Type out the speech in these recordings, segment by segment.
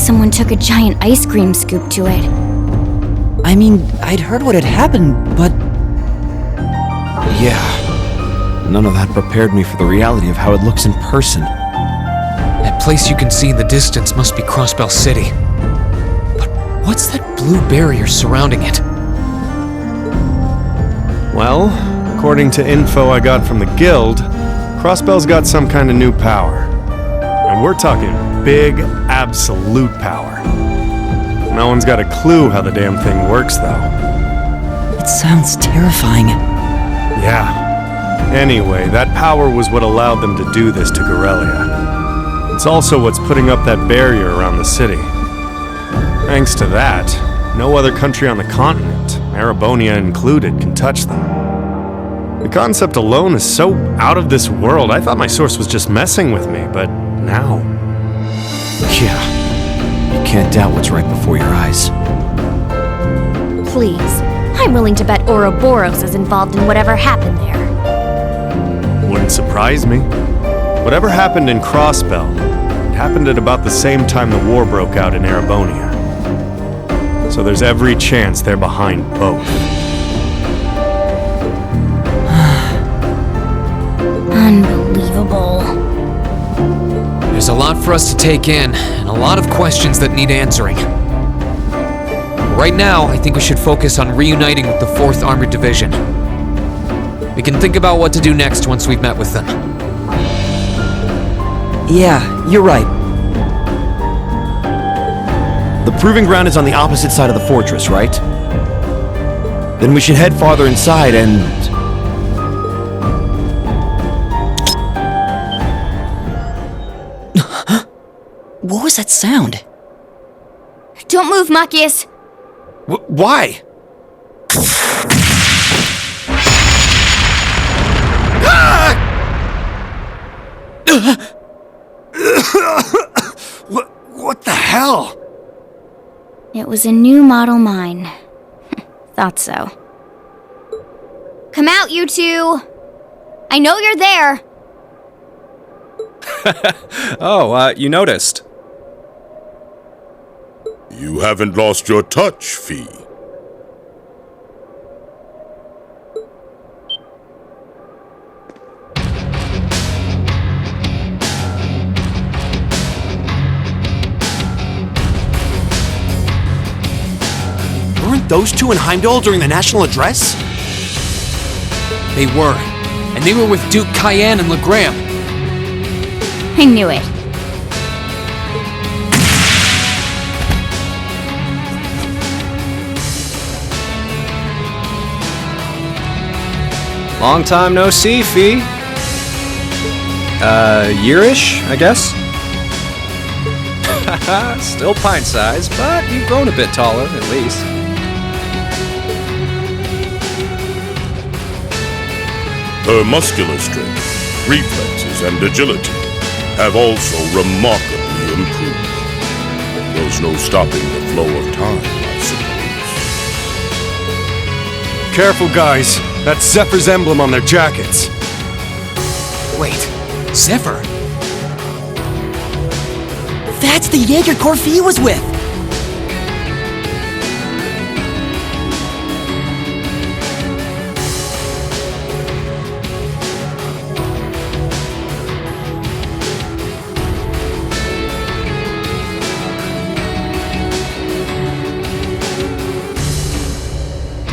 someone took a giant ice cream scoop to it. I mean, I'd heard what had happened, but... Yeah. None of that prepared me for the reality of how it looks in person. That place you can see in the distance must be Crossbell City. But what's that blue barrier surrounding it? Well, according to info I got from the guild, Crossbell's got some kind of new power. And we're talking big, absolute power. No one's got a clue how the damn thing works, though. It sounds terrifying. Yeah. Anyway, that power was what allowed them to do this to Corellia. It's also what's putting up that barrier around the city. Thanks to that, no other country on the continent, Erebonia included, can touch them. The concept alone is so out of this world, I thought my source was just messing with me, but now... Yeah. You can't doubt what's right before your eyes. Please, I'm willing to bet Ouroboros is involved in whatever happened there. Wouldn't surprise me. Whatever happened in Crossbell, it happened at about the same time the war broke out in Erebonia. So there's every chance they're behind both. Unbelievable. There's a lot for us to take in, and a lot of questions that need answering. Right now, I think we should focus on reuniting with the 4th Armored Division. We can think about what to do next once we've met with them. Yeah, you're right. The proving ground is on the opposite side of the fortress, right? Then we should head farther inside and... What was that sound? Don't move, Machias. Why? What the hell? It was a new model mine. Thought so. Come out, you two! I know you're there! Oh, you noticed. You haven't lost your touch, Fee. Weren't those two in Heimdall during the national address? They were. And they were with Duke Cayenne and LeGrand. I knew it. Long time no see, Fee. Yearish, I guess? Still pint-sized, but you've grown a bit taller, at least. Her muscular strength, reflexes, and agility have also remarkably improved. There's no stopping the flow of time, I suppose. Careful, guys. That's ZEPHYR's emblem on their jackets. Wait, ZEPHYR? That's the Jaeger Corps Fee was with!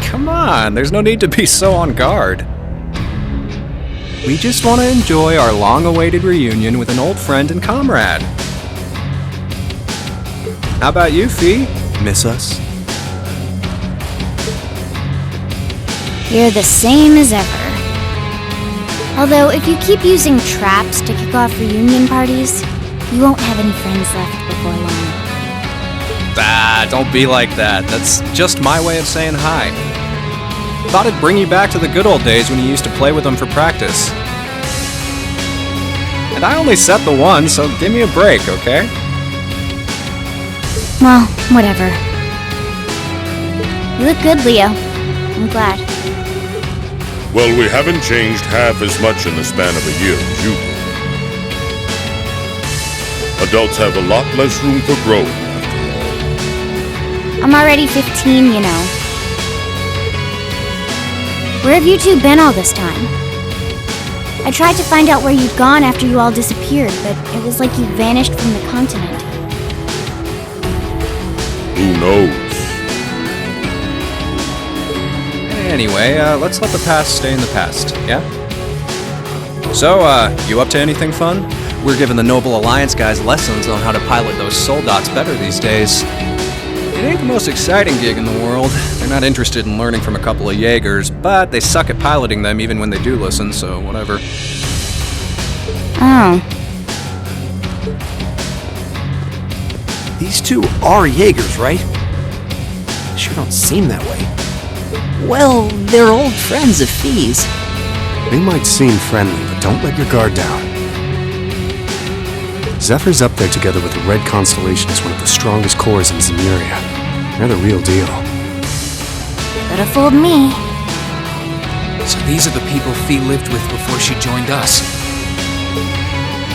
Come on, there's no need to be so on guard. We just want to enjoy our long-awaited reunion with an old friend and comrade. How about you, Fee? Miss us? You're the same as ever. Although, if you keep using traps to kick off reunion parties, you won't have any friends left before long. Ah, don't be like that. That's just my way of saying hi. Thought it'd bring you back to the good old days when you used to play with them for practice. And I only set the one, so give me a break, okay? Well, whatever. You look good, Leo. I'm glad. Well, we haven't changed half as much in the span of a year as you do. Adults have a lot less room for growth after I'm already 15, you know. Where have you two been all this time? I tried to find out where you'd gone after you all disappeared, but it was like you vanished from the continent. Who knows? Anyway, let's let the past stay in the past, yeah? So, you up to anything fun? We're giving the Noble Alliance guys lessons on how to pilot those soldats better these days. It ain't the most exciting gig in the world. They're not interested in learning from a couple of Jaegers, but they suck at piloting them even when they do listen, so whatever. Oh. These two are Jaegers, right? Sure don't seem that way. Well, they're old friends of Fee's. They might seem friendly, but don't let your guard down. ZEPHYR's up there together with the Red Constellation as one of the strongest corps in Zemuria. They're the real deal. Could have fooled me. So these are the people Fee lived with before she joined us.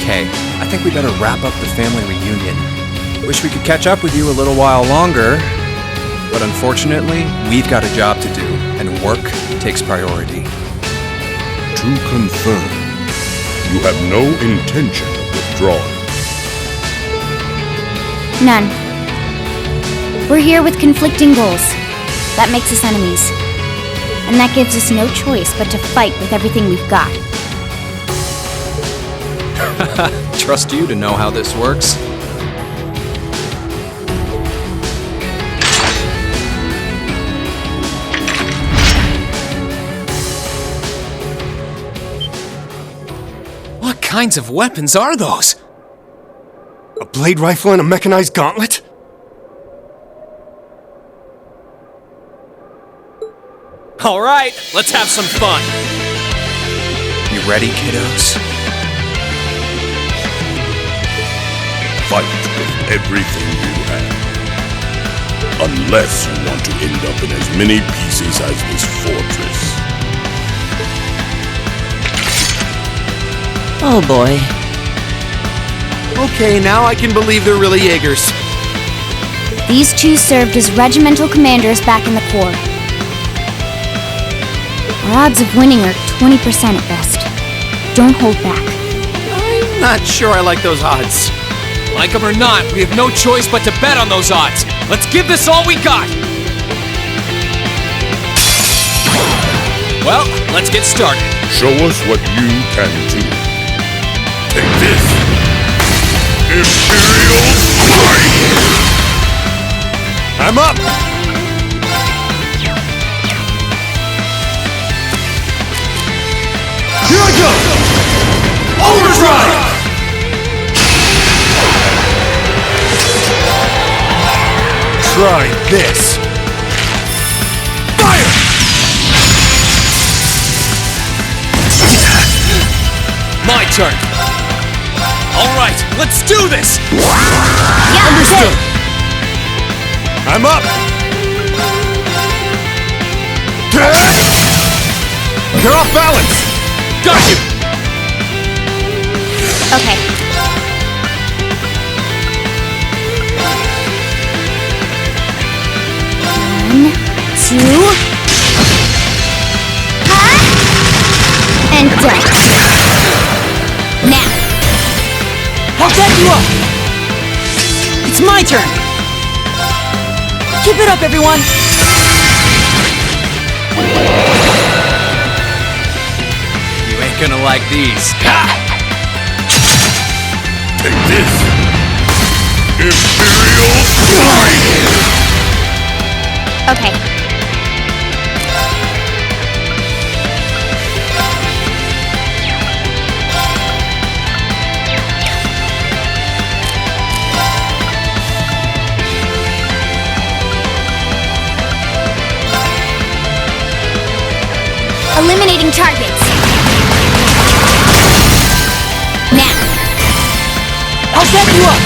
Okay, I think we better wrap up the family reunion. Wish we could catch up with you a little while longer, but unfortunately, we've got a job to do, and work takes priority. To confirm, you have no intention of withdrawing. None. We're here with conflicting goals. That makes us enemies. And that gives us no choice but to fight with everything we've got. Trust you to know how this works. What kinds of weapons are those? A blade rifle and a mechanized gauntlet? All right, let's have some fun. You ready, kiddos? Fight with everything you have. Unless you want to end up in as many pieces as this fortress. Oh boy. Okay, now I can believe they're really Jaegers. These two served as regimental commanders back in the Corps. Our odds of winning are 20% at best. Don't hold back. I'm not sure I like those odds. Like them or not, we have no choice but to bet on those odds. Let's give this all we got. Well, let's get started. Show us what you can do. Take this! Imperial Fire! I'm up! Here I go! Overdrive! Try this! Fire! My turn. All right, let's do this. Yeah, Understood. I'm up! You're off balance! Got you. Okay. One, two. Huh? And done. Now. I'll back you up! It's my turn! Keep it up, everyone! You ain't gonna like these. Take this! Imperial Fire! Okay. Eliminating targets. Now. I'll back you up!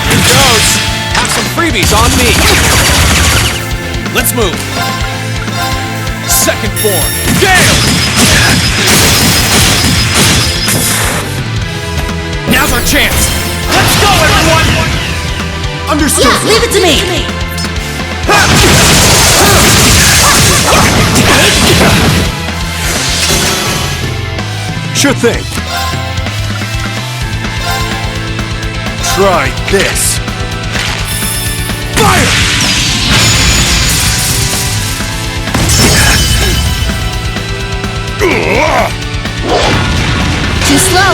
Here goes. Have some freebies on me. Let's move. Second form. Gale! Now's our chance. Let's go, everyone! Understood. Yeah, leave it to me. Sure thing. Try this. Fire! Too slow.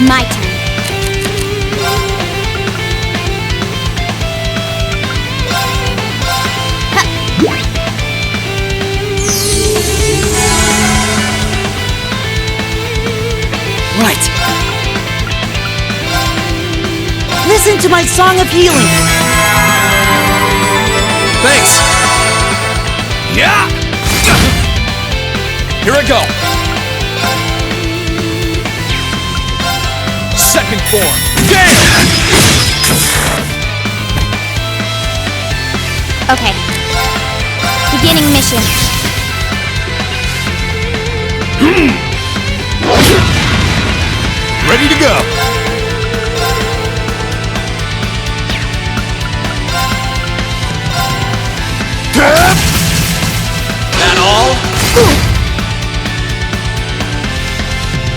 My turn. Right. Listen to my song of healing. Thanks. Yeah! Here I go. Second form. Damn! Okay. Beginning mission. Ready to go. That all?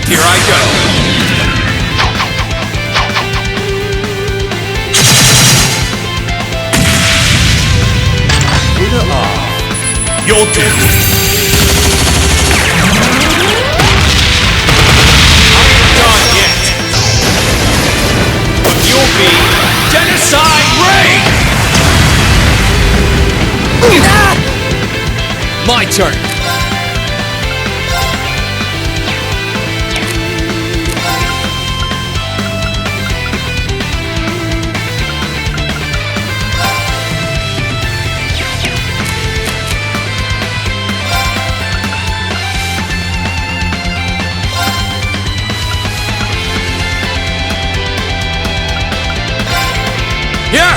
Here I go. Your turn. Done yet. But you'll be genocide raid! My turn. Yeah!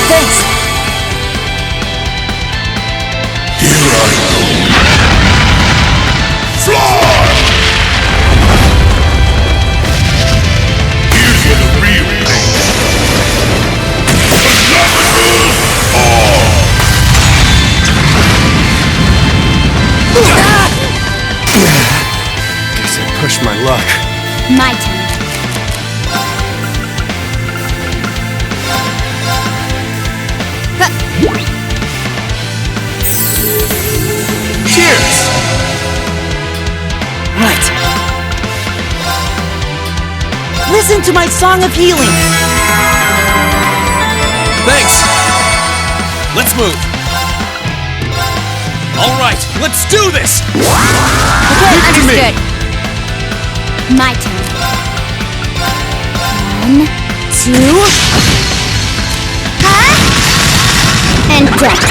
Thanks. Here I go. Fly! Here's where the real thing. Phenomenal! Guess I pushed my luck. My turn. Cheers! Right. Listen to my song of healing. Thanks. Let's move. All right, let's do this. Okay, understood. My turn. 1, 2. Huh? And death.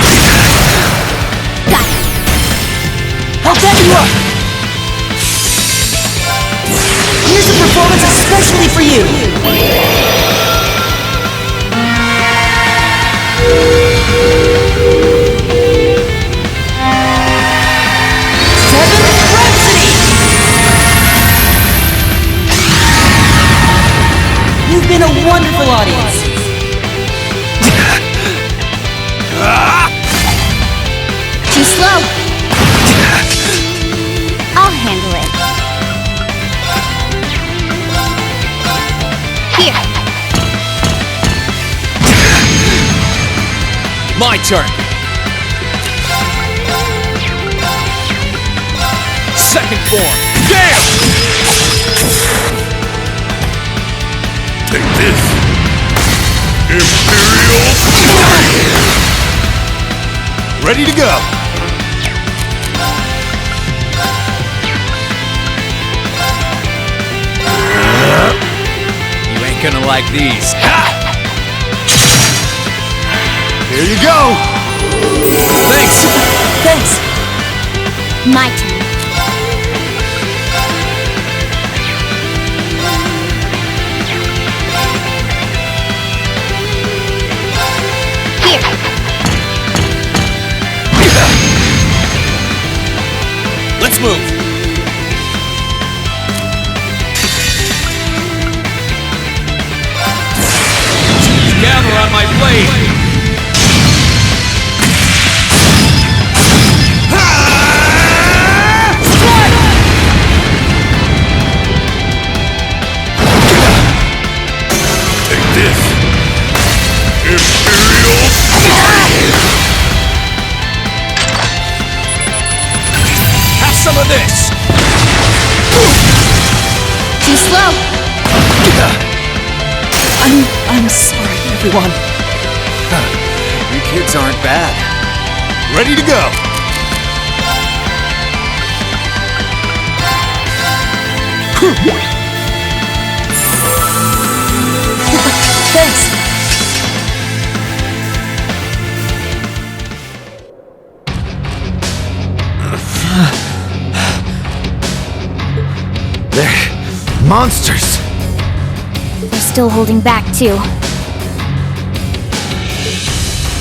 Got it. I'll get you up. Here's a performance especially for you. 7th Rhapsody. You've been a wonderful audience. Too slow. I'll handle it. Here. My turn. Second form. Damn! Take this. Imperial Flame! Ready to go. You ain't gonna like these. Ha! Here you go. Thanks. Thanks. My turn. Here. Let's move. everyone. You kids aren't bad. Ready to go! Thanks. They're monsters! They're still holding back, too.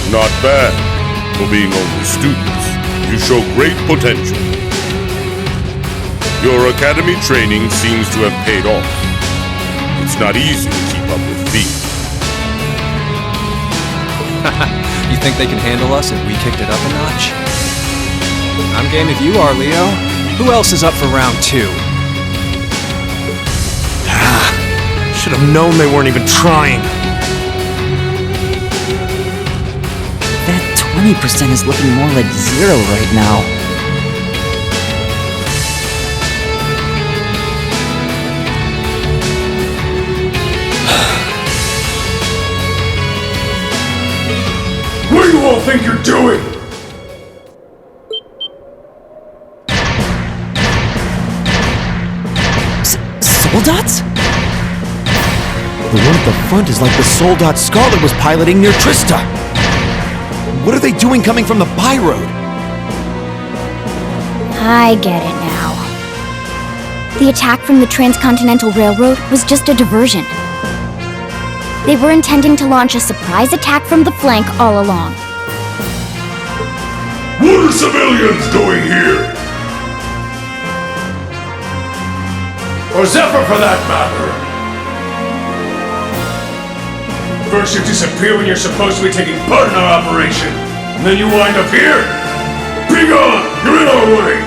Not bad. For being only students, you show great potential. Your academy training seems to have paid off. It's not easy to keep up with me. You think they can handle us if we kicked it up a notch? I'm game if you are, Leo. Who else is up for round 2? Should have known they weren't even trying. That 20% is looking more like 0 right now. What do you all think you're doing? Soldats? The one at the front is like the Soldat Scarlet was piloting near Trista. What are they doing coming from the by-road? I get it now. The attack from the Transcontinental Railroad was just a diversion. They were intending to launch a surprise attack from the flank all along. What are civilians doing here? Or ZEPHYR for that matter. First you disappear when you're supposed to be taking part in our operation, and then you wind up here? Be gone! You're in our way!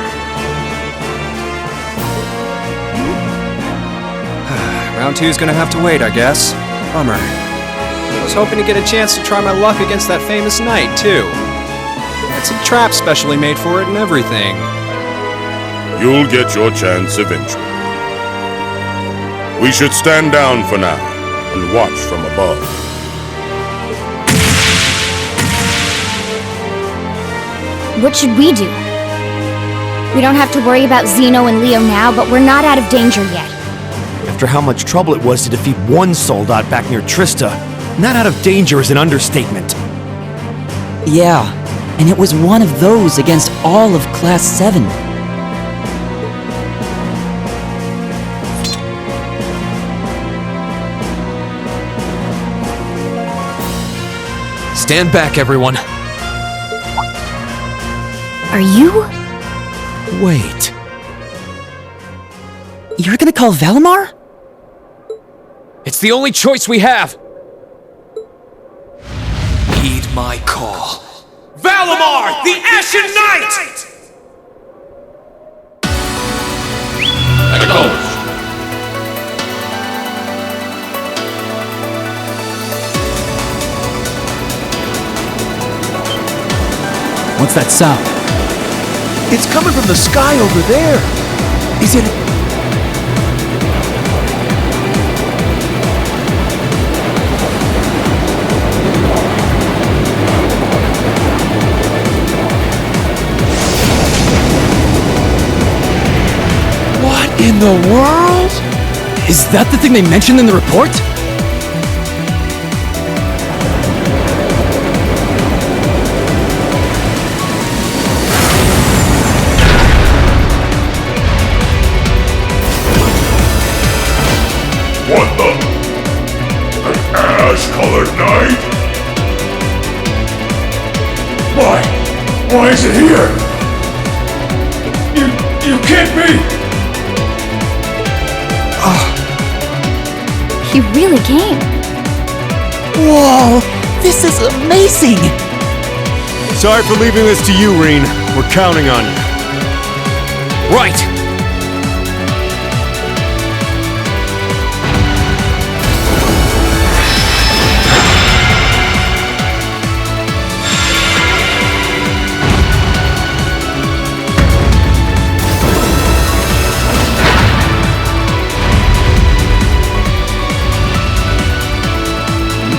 Round 2's gonna have to wait, I guess. Bummer. I was hoping to get a chance to try my luck against that famous knight, too. Had some traps specially made for it and everything. You'll get your chance eventually. We should stand down for now and watch from above. What should we do? We don't have to worry about Zeno and Leo now, but we're not out of danger yet. After how much trouble it was to defeat one Soldat back near Trista, not out of danger is an understatement. Yeah, and it was one of those against all of Class 7. Stand back, everyone. Are you? Wait. You're gonna call Valimar? It's the only choice we have. Heed my call. Valimar, the Ashen Knight! Acknowledged. What's that sound? It's coming from the sky over there. Is it... What in the world? Is that the thing they mentioned in the report? What the? An ash-colored knight? Why is it here? You can't be! He really came. Whoa! This is amazing! Sorry for leaving this to you, Reen. We're counting on you. Right!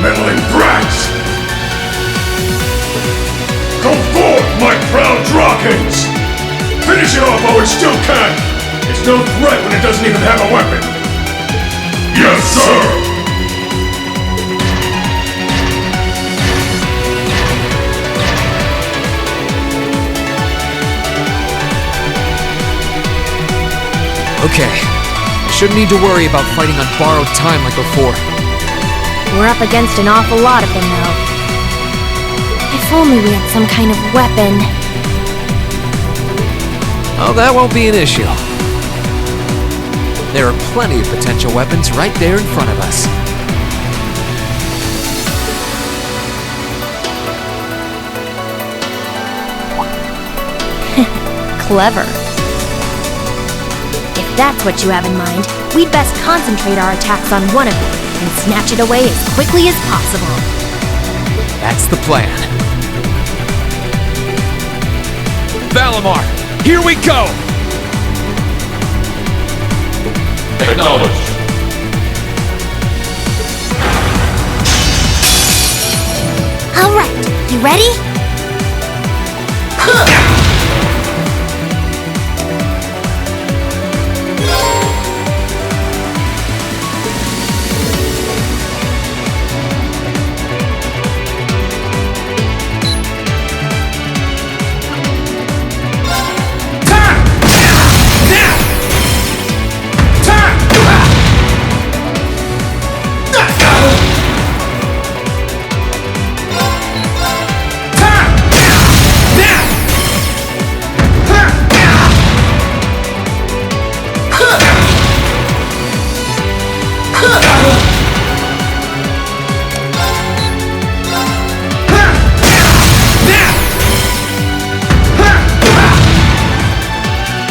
Meddling brat! although it still can. It's no threat when it doesn't even have a weapon. Yes, sir! Okay. Shouldn't need to worry about fighting on borrowed time like before. We're up against an awful lot of them, though. If only we had some kind of weapon. Oh, that won't be an issue. There are plenty of potential weapons right there in front of us. Clever. If that's what you have in mind, we'd best concentrate our attacks on one of them and snatch it away as quickly as possible. That's the plan. Valimar, here we go! Acknowledged. All right, you ready?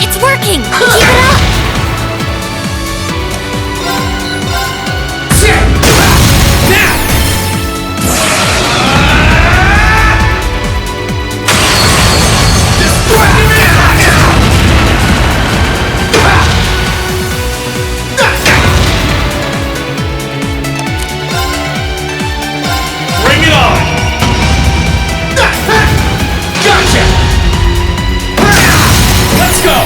It's working! Keep it up! Bring it on! Gotcha! Let's go!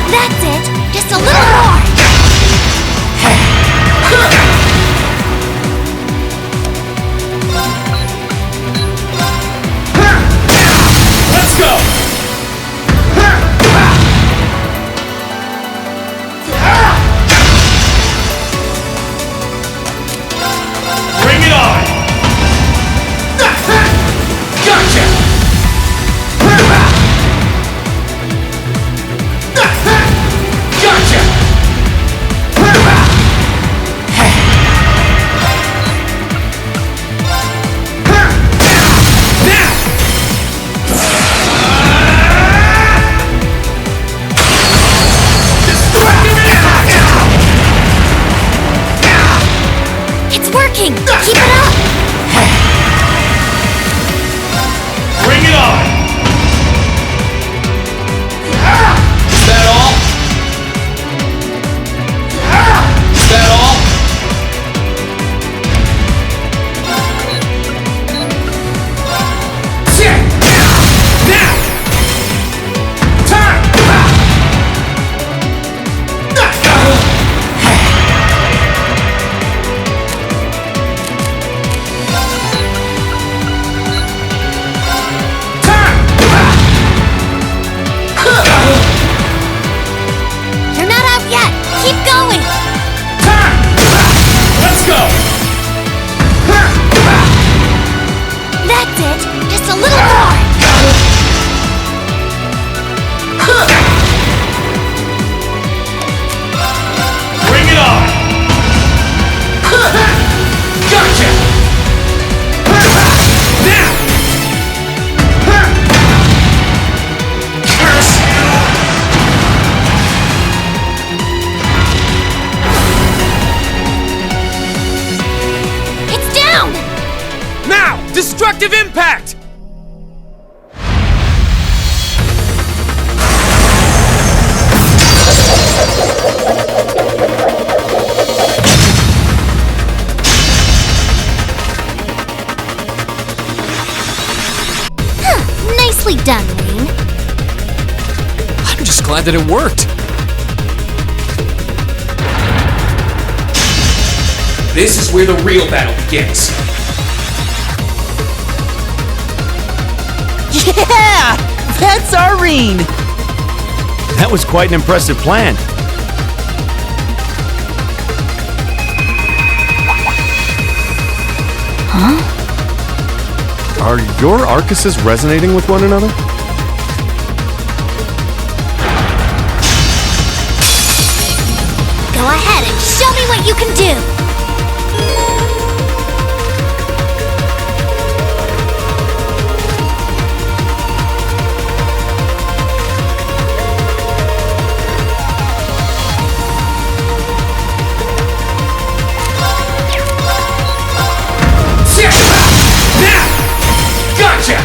That's it! Just a little more! Let's go! Bring it on! Gotcha! Gotcha! It's working! Keep it up! Bring it on! Is that all? Is that all? Now! Time! You're not out yet! Keep going! Time! Let's go! That's it! Just a little more! Bring it on! Gotcha! Now! Curse It's down! Now! Destructive impact! nicely done, Wayne. I'm just glad that it worked. This is where the real battle begins. Yeah! That's Irene! That was quite an impressive plan. Are your Arcuses resonating with one another? Go ahead and show me what you can do! Gotcha!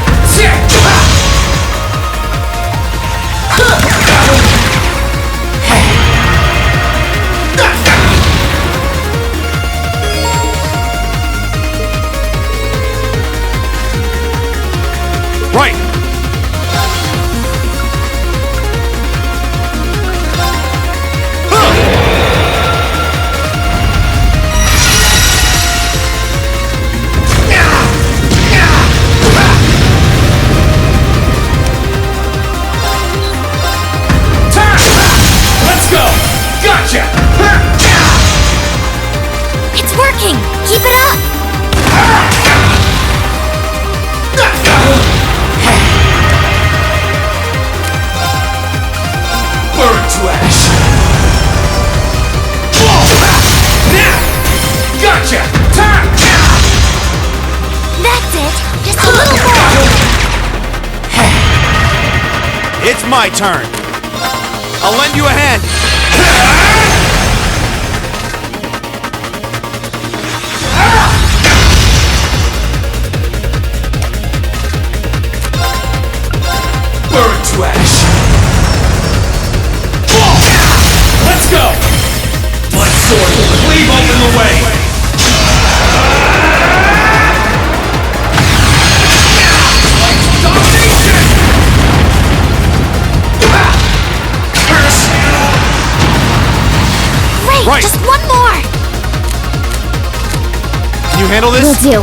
Right! Let's go! Gotcha! It's working! Keep it up! Burn to ash! Gotcha! That's it! Just a little more! It's my turn. I'll lend you a hand. Burn to ash! Let's go! Blood sword will cleave open the way! Domination! Curse you! Great! Right. Just one more! Can you handle this? Will do.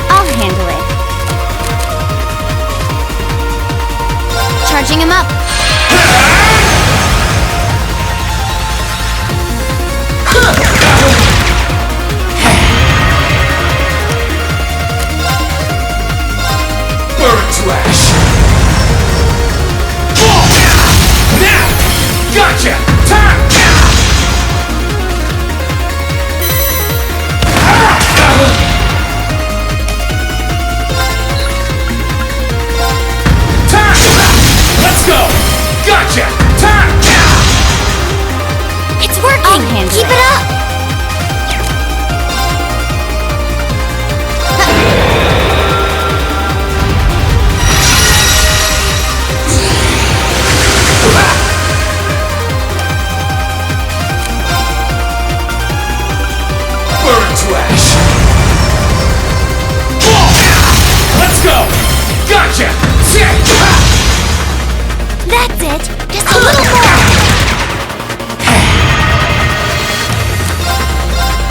I'll handle it. Charging him up. Burn to ash! Now! Gotcha! Let's go! Gotcha! It's working! Keep it up! Burn to ash! Let's go! Gotcha! That's it! Just a little more!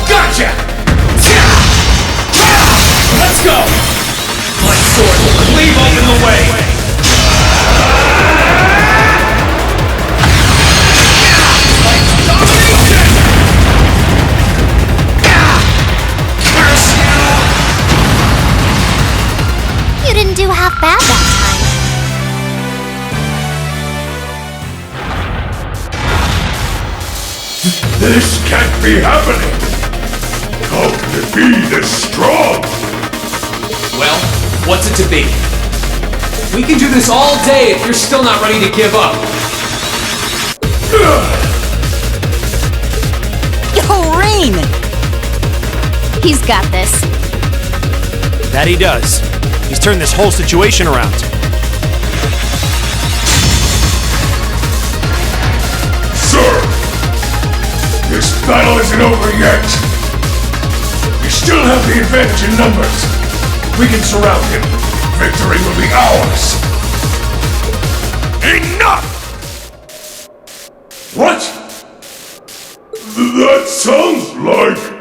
Gotcha! Let's go! Blood sword will cleave open the way! Domination! Curse you! You didn't do half bad that time. This can't be happening! How can it be this strong? Well, what's it to be? We can do this all day if you're still not ready to give up. insane! He's got this. That he does. He's turned this whole situation around. Sir! This battle isn't over yet! We still have the advantage in numbers. We can surround him. Victory will be ours! Enough! What? That sounds like...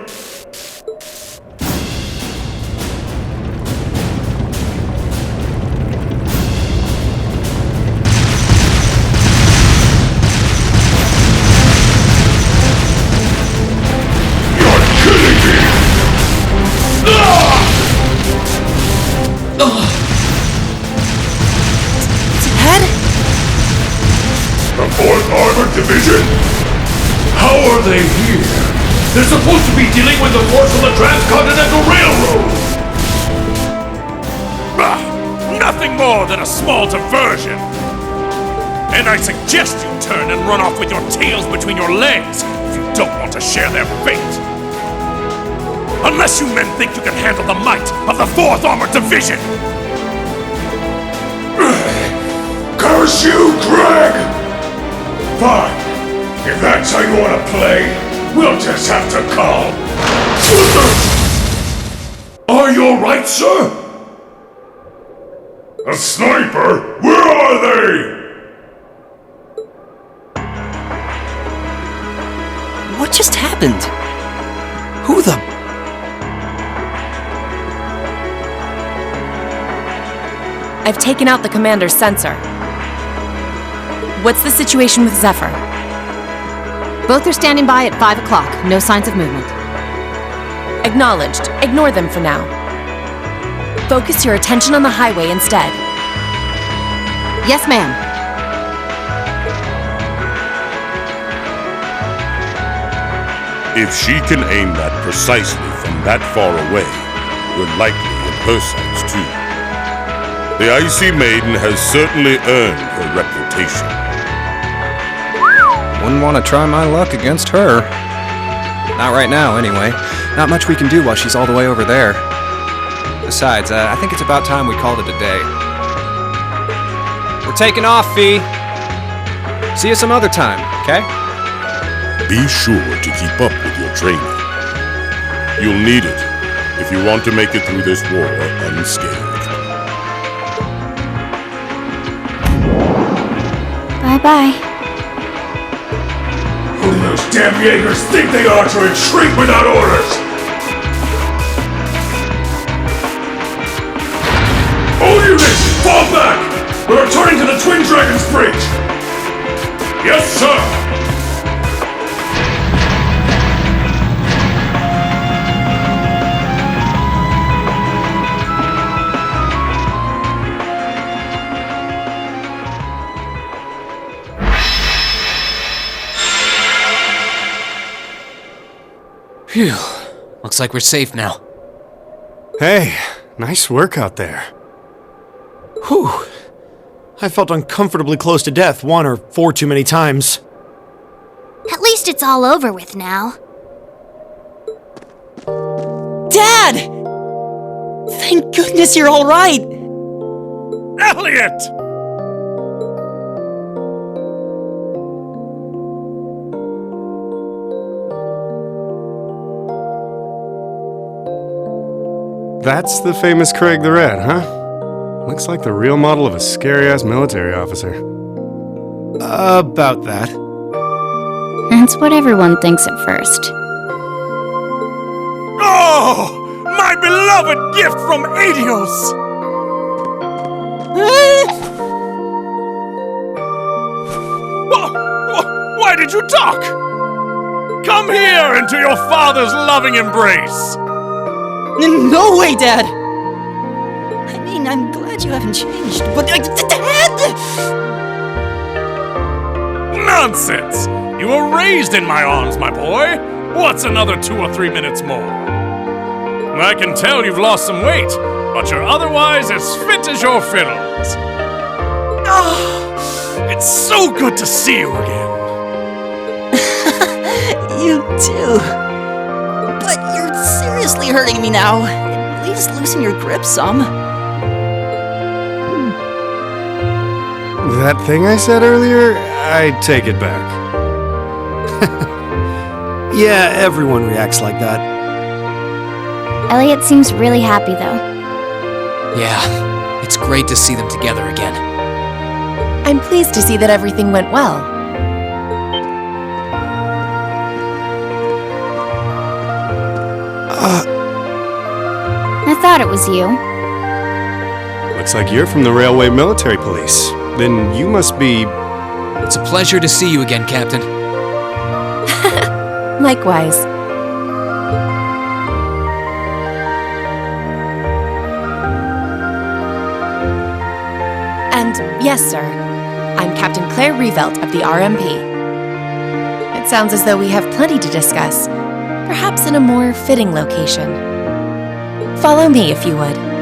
The 4th Armored Division? How are they here? They're supposed to be dealing with the force of the Transcontinental Railroad! Nothing more than a small diversion! And I suggest you turn and run off with your tails between your legs if you don't want to share their fate! Unless you men think you can handle the might of the 4th Armored Division! Curse you, Greg! Fine. If that's how you want to play, we'll just have to call. Are you alright, sir? A sniper? Where are they? What just happened? Who the... I've taken out the commander's sensor. What's the situation with ZEPHYR? Both are standing by at 5 o'clock. No signs of movement. Acknowledged. Ignore them for now. Focus your attention on the highway instead. Yes, ma'am. If she can aim that precisely from that far away, we're likely in her sights too. The Icy Maiden has certainly earned her reputation. Wouldn't want to try my luck against her. Not right now, anyway. Not much we can do while she's all the way over there. Besides, I think it's about time we called it a day. We're taking off, Fee. See you some other time, okay? Be sure to keep up with your training. You'll need it if you want to make it through this war unscathed. Bye-bye. Who do those damn Jaegers think they are to retreat without orders? All units, fall back! We're returning to the Twin Dragons Bridge! Yes, sir! Phew. Looks like we're safe now. Hey, nice work out there. Whew. I felt uncomfortably close to death 1 or 4 too many times. At least it's all over with now. Dad! Thank goodness you're alright! Elliot! That's the famous Craig the Red, huh? Looks like the real model of a scary-ass military officer. About that. That's what everyone thinks at first. Oh! My beloved gift from Adios! Why did you talk? Come here into your father's loving embrace! No way, Dad! I mean, I'm glad you haven't changed, but... Dad! Nonsense! You were raised in my arms, my boy! What's another 2 or 3 minutes more? I can tell you've lost some weight, but you're otherwise as fit as your fiddles. Oh, it's so good to see you again. You too. seriously hurting me now. Please loosen your grip some. That thing I said earlier, I take it back. Yeah, everyone reacts like that. Elliot seems really happy, though. Yeah, it's great to see them together again. I'm pleased to see that everything went well. I thought it was you. Looks like you're from the Railway Military Police. Then you must be... It's a pleasure to see you again, Captain. Likewise. And yes, sir, I'm Captain Claire Revelt of the RMP. It sounds as though we have plenty to discuss, perhaps in a more fitting location. Follow me, if you would.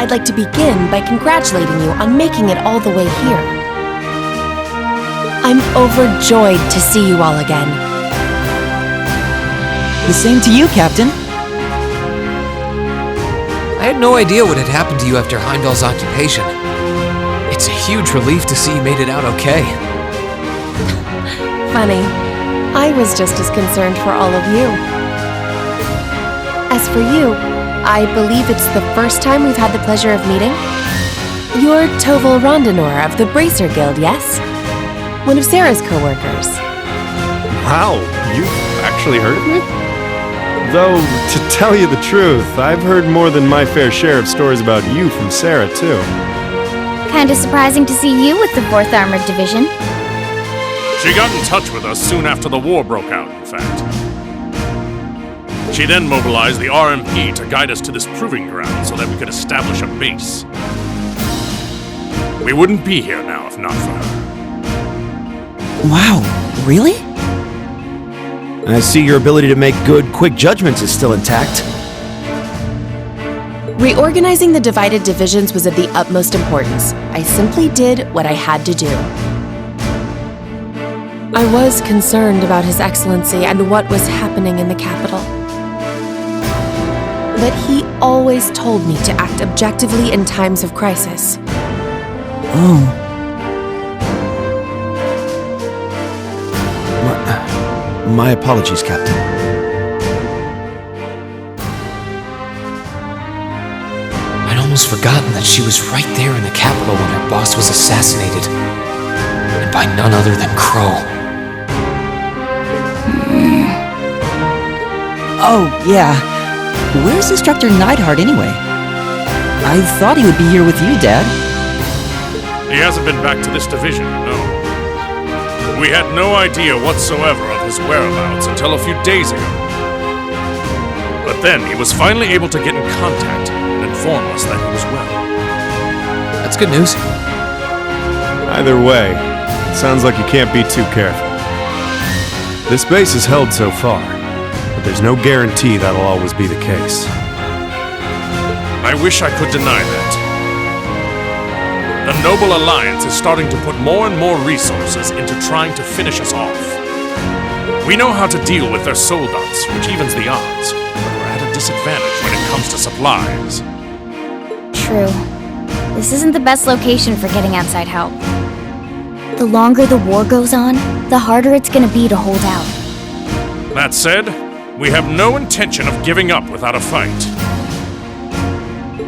I'd like to begin by congratulating you on making it all the way here. I'm overjoyed to see you all again. The same to you, Captain. I had no idea what had happened to you after Heimdall's occupation. It's a huge relief to see you made it out okay. Funny, I was just as concerned for all of you. As for you, I believe it's the first time we've had the pleasure of meeting. You're Toval Rondinor of the Bracer Guild, yes? One of Sarah's co-workers. Wow, you've actually heard of me? Though, to tell you the truth, I've heard more than my fair share of stories about you from Sarah, too. Kinda surprising to see you with the 4th Armored Division. She got in touch with us soon after the war broke out, in fact. She then mobilized the RMP to guide us to this proving ground so that we could establish a base. We wouldn't be here now if not for her. Wow, really? I see your ability to make good, quick judgments is still intact. Reorganizing the divided divisions was of the utmost importance. I simply did what I had to do. I was concerned about His Excellency and what was happening in the capital. But he always told me to act objectively in times of crisis. Oh. My apologies, Captain. I'd almost forgotten that she was right there in the capital when her boss was assassinated. And by none other than Crow. Oh, yeah. Where's Instructor Neidhart anyway? I thought he would be here with you, Dad. He hasn't been back to this division, no. We had no idea whatsoever of his whereabouts until a few days ago. But then he was finally able to get in contact and inform us that he was well. That's good news. Either way, it sounds like you can't be too careful. This base is held so far, but there's no guarantee that'll always be the case. I wish I could deny that. The Noble Alliance is starting to put more and more resources into trying to finish us off. We know how to deal with their soldats, which evens the odds, but we're at a disadvantage when it comes to supplies. True. This isn't the best location for getting outside help. The longer the war goes on, the harder it's gonna be to hold out. That said, we have no intention of giving up without a fight.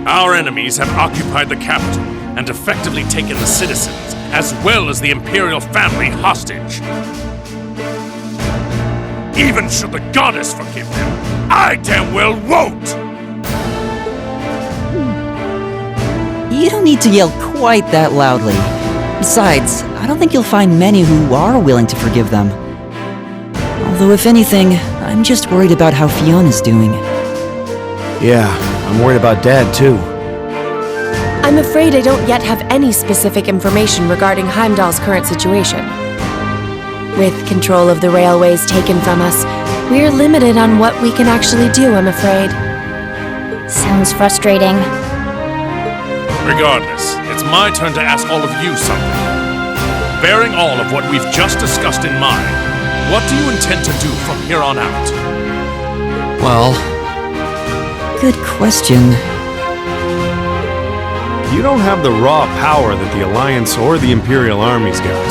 Our enemies have occupied the capital and effectively taken the citizens as well as the Imperial family hostage. Even should the goddess forgive them, I damn well won't! You don't need to yell quite that loudly. Besides, I don't think you'll find many who are willing to forgive them. Although if anything, I'm just worried about how Fiona's doing. Yeah, I'm worried about Dad too. I'm afraid I don't yet have any specific information regarding Heimdall's current situation. With control of the railways taken from us, we're limited on what we can actually do, I'm afraid. Sounds frustrating. Regardless, it's my turn to ask all of you something. Bearing all of what we've just discussed in mind, what do you intend to do from here on out? Well, Good question. You don't have the raw power that the Alliance or the Imperial armies got.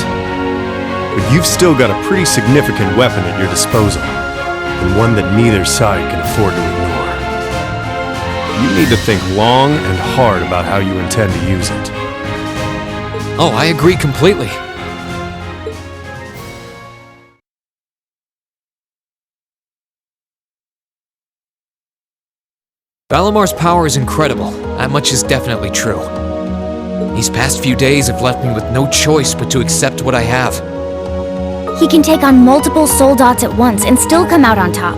But you've still got a pretty significant weapon at your disposal, and one that neither side can afford to ignore. You need to think long and hard about how you intend to use it. oh, I agree completely. Valamar's power is incredible. That much is definitely true. These past few days have left me with no choice but to accept what I have. He can take on multiple soul dots at once and still come out on top.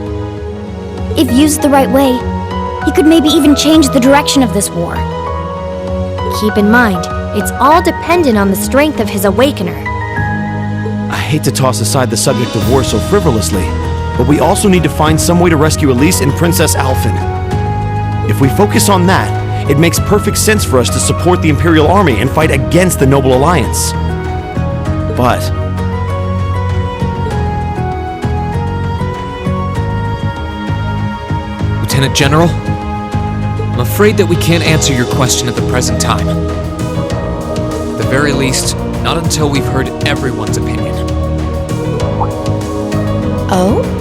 If used the right way, he could maybe even change the direction of this war. Keep in mind, it's all dependent on the strength of his Awakener. I hate to toss aside the subject of war so frivolously, but we also need to find some way to rescue Elise and Princess Alphen. If we focus on that, it makes perfect sense for us to support the Imperial Army and fight against the Noble Alliance. But Lieutenant General, I'm afraid that we can't answer your question at the present time. At the very least, not until we've heard everyone's opinion. Oh?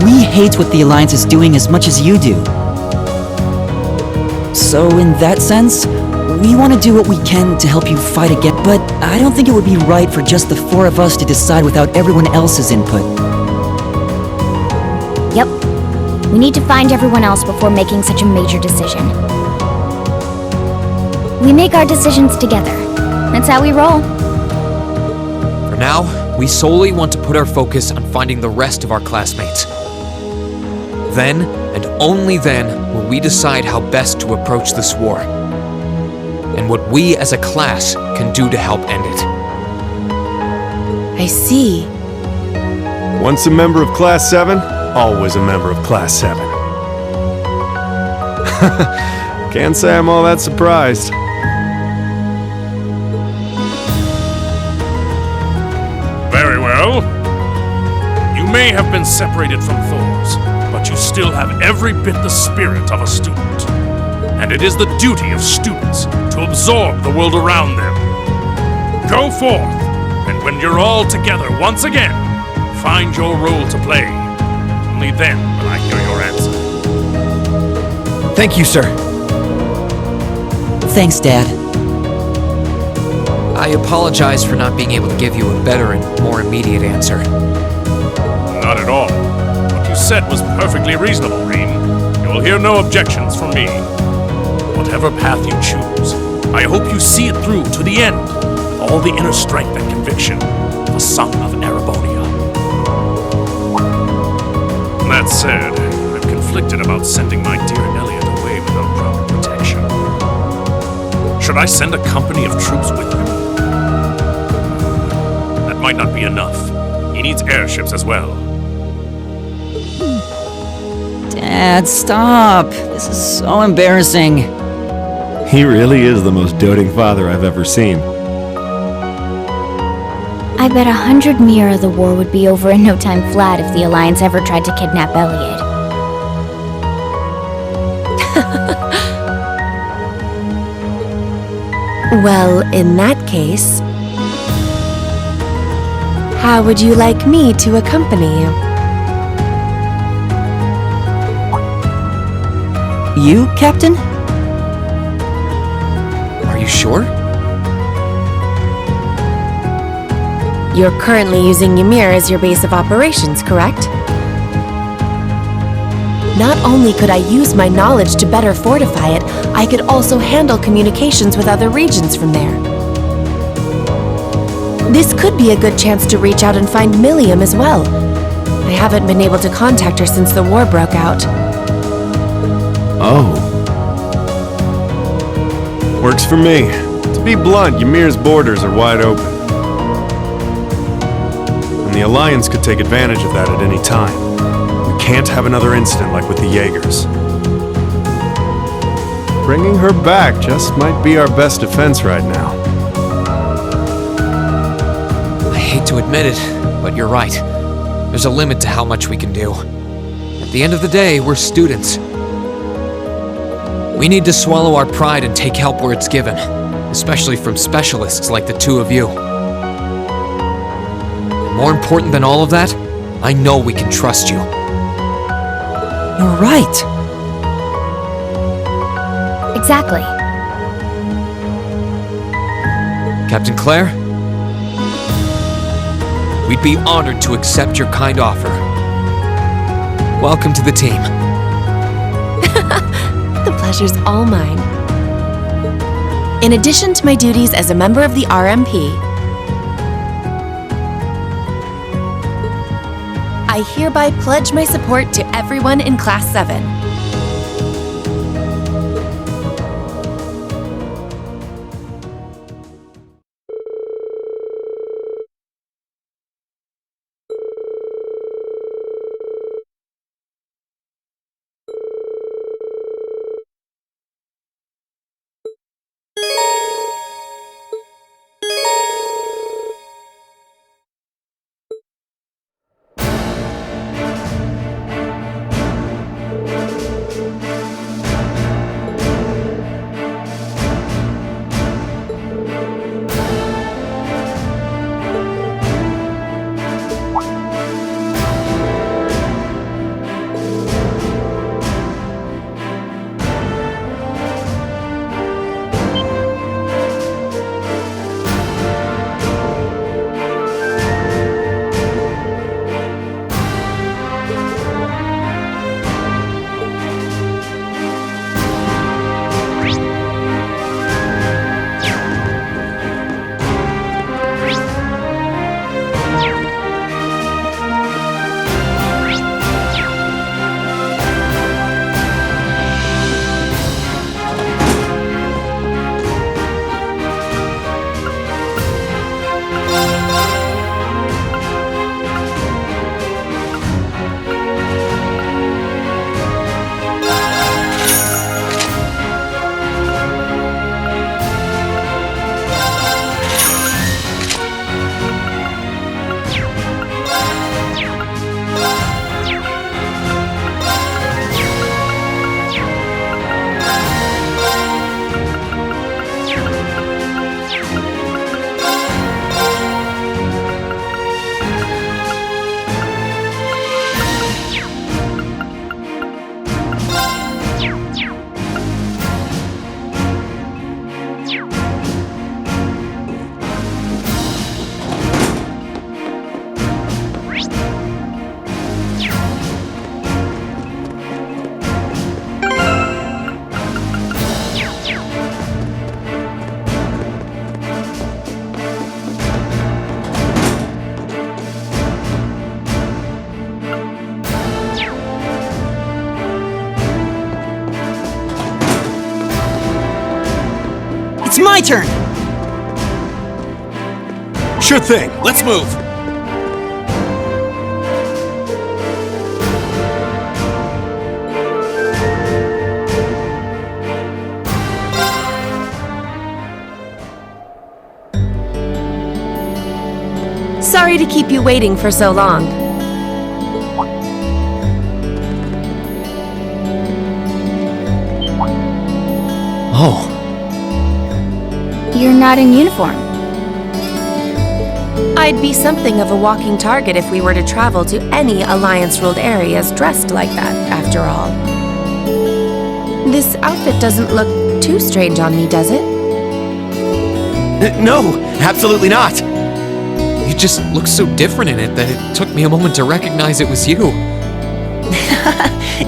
We hate what the Alliance is doing as much as you do. So in that sense, we want to do what we can to help you fight again, but I don't think it would be right for just the four of us to decide without everyone else's input. Yep. We need to find everyone else before making such a major decision. We make our decisions together. That's how we roll. For now, we solely want to put our focus on finding the rest of our classmates. Then, and only then, will we decide how best to approach this war, and what we as a class can do to help end it. I see. Once a member of Class 7, always a member of Class 7. Can't say I'm all that surprised. Very well. You may have been separated from Thors, but you still have every bit the spirit of a student. And it is the duty of students to absorb the world around them. Go forth, and when you're all together once again, find your role to play. Only then will I hear your answer. thank you, sir. Thanks, Dad. I apologize for not being able to give you a better and more immediate answer. Not at all. What you said was perfectly reasonable, Reem. You will hear no objections from me. Whatever path you choose, I hope you see it through to the end, with all the inner strength and conviction of a son of Erebonia. That said, I'm conflicted about sending my dear Elliot away without proper protection. Should I send a company of troops with him? That might not be enough. He needs airships as well. Dad, stop. This is so embarrassing. He really is the most doting father I've ever seen. I bet 100 Mira the war would be over in no time flat if the Alliance ever tried to kidnap Elliot. Well, in that case, how would you like me to accompany you? You, Captain? you sure? You're currently using Ymir as your base of operations, correct? Not only could I use my knowledge to better fortify it, I could also handle communications with other regions from there. This could be a good chance to reach out and find Millium as well. I haven't been able to contact her since the war broke out. Oh. Works for me. To be blunt, Ymir's borders are wide open. And the Alliance could take advantage of that at any time. We can't have another incident like with the Jaegers. Bringing her back just might be our best defense right now. I hate to admit it, but you're right. There's a limit to how much we can do. At the end of the day, we're students. We need to swallow our pride and take help where it's given, especially from specialists like the two of you. And more important than all of that, I know we can trust you. You're right. Exactly. Captain Claire? We'd be honored to accept your kind offer. Welcome to the team. The pleasure's all mine. In addition to my duties as a member of the RMP, I hereby pledge my support to everyone in Class 7. It's my turn! Sure thing. Let's move. Sorry to keep you waiting for so long. Oh. You're not in uniform. I'd be something of a walking target if we were to travel to any Alliance-ruled areas dressed like that, after all. This outfit doesn't look too strange on me, does it? No, absolutely not. You just look so different in it that it took me a moment to recognize it was you.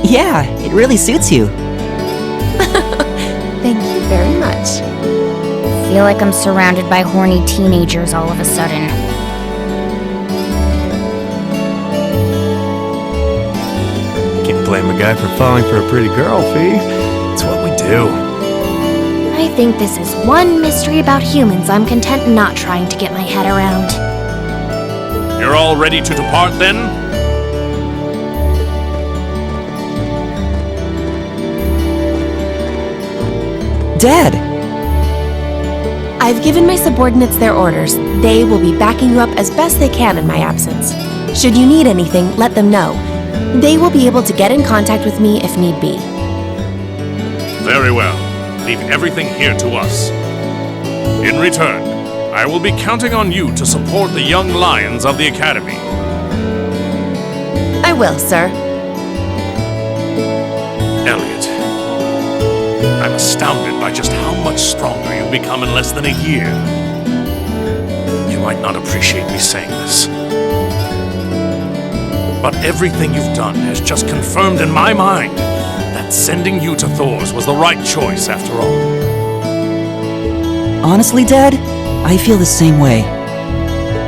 Yeah, it really suits you. Thank you very much. Feel like I'm surrounded by horny teenagers all of a sudden. Can't blame a guy for falling for a pretty girl, Fee. It's what we do. I think this is one mystery about humans I'm content not trying to get my head around. You're all ready to depart then? Dad! I've given my subordinates their orders. They will be backing you up as best they can in my absence. Should you need anything, let them know. They will be able to get in contact with me if need be. Very well. Leave everything here to us. In return, I will be counting on you to support the young lions of the Academy. I will, sir. Elliot, I'm astounded by just how much stronger you've become in less than a year. You might not appreciate me saying this, but everything you've done has just confirmed in my mind that sending you to Thor's was the right choice after all. Honestly, Dad, I feel the same way.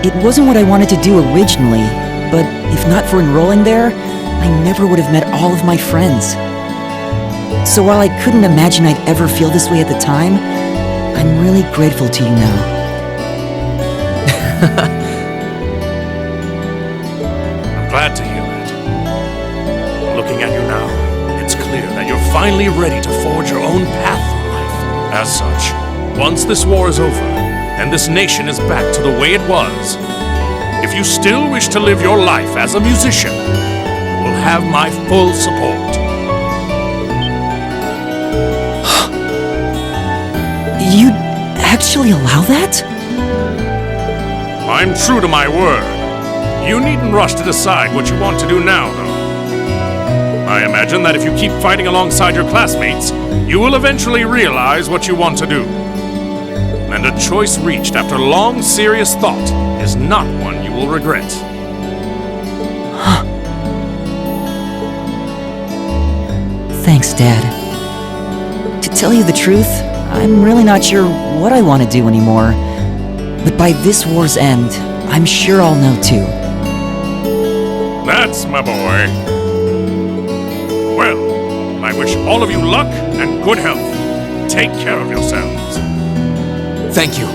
It wasn't what I wanted to do originally, but if not for enrolling there, I never would have met all of my friends. So while I couldn't imagine I'd ever feel this way at the time, I'm really grateful to you now. I'm glad to hear that. Looking at you now, it's clear that you're finally ready to forge your own path through life. As such, once this war is over, and this nation is back to the way it was, if you still wish to live your life as a musician, you will have my full support. You'd actually allow that? I'm true to my word. You needn't rush to decide what you want to do now, though. I imagine that if you keep fighting alongside your classmates, you will eventually realize what you want to do. And a choice reached after long, serious thought is not one you will regret. Thanks, Dad. To tell you the truth, I'm really not sure what I want to do anymore. But by this war's end, I'm sure I'll know too. That's my boy. Well, I wish all of you luck and good health. Take care of yourselves. Thank you.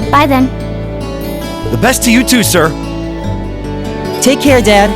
Bye then. The best to you too, sir. Take care, Dad.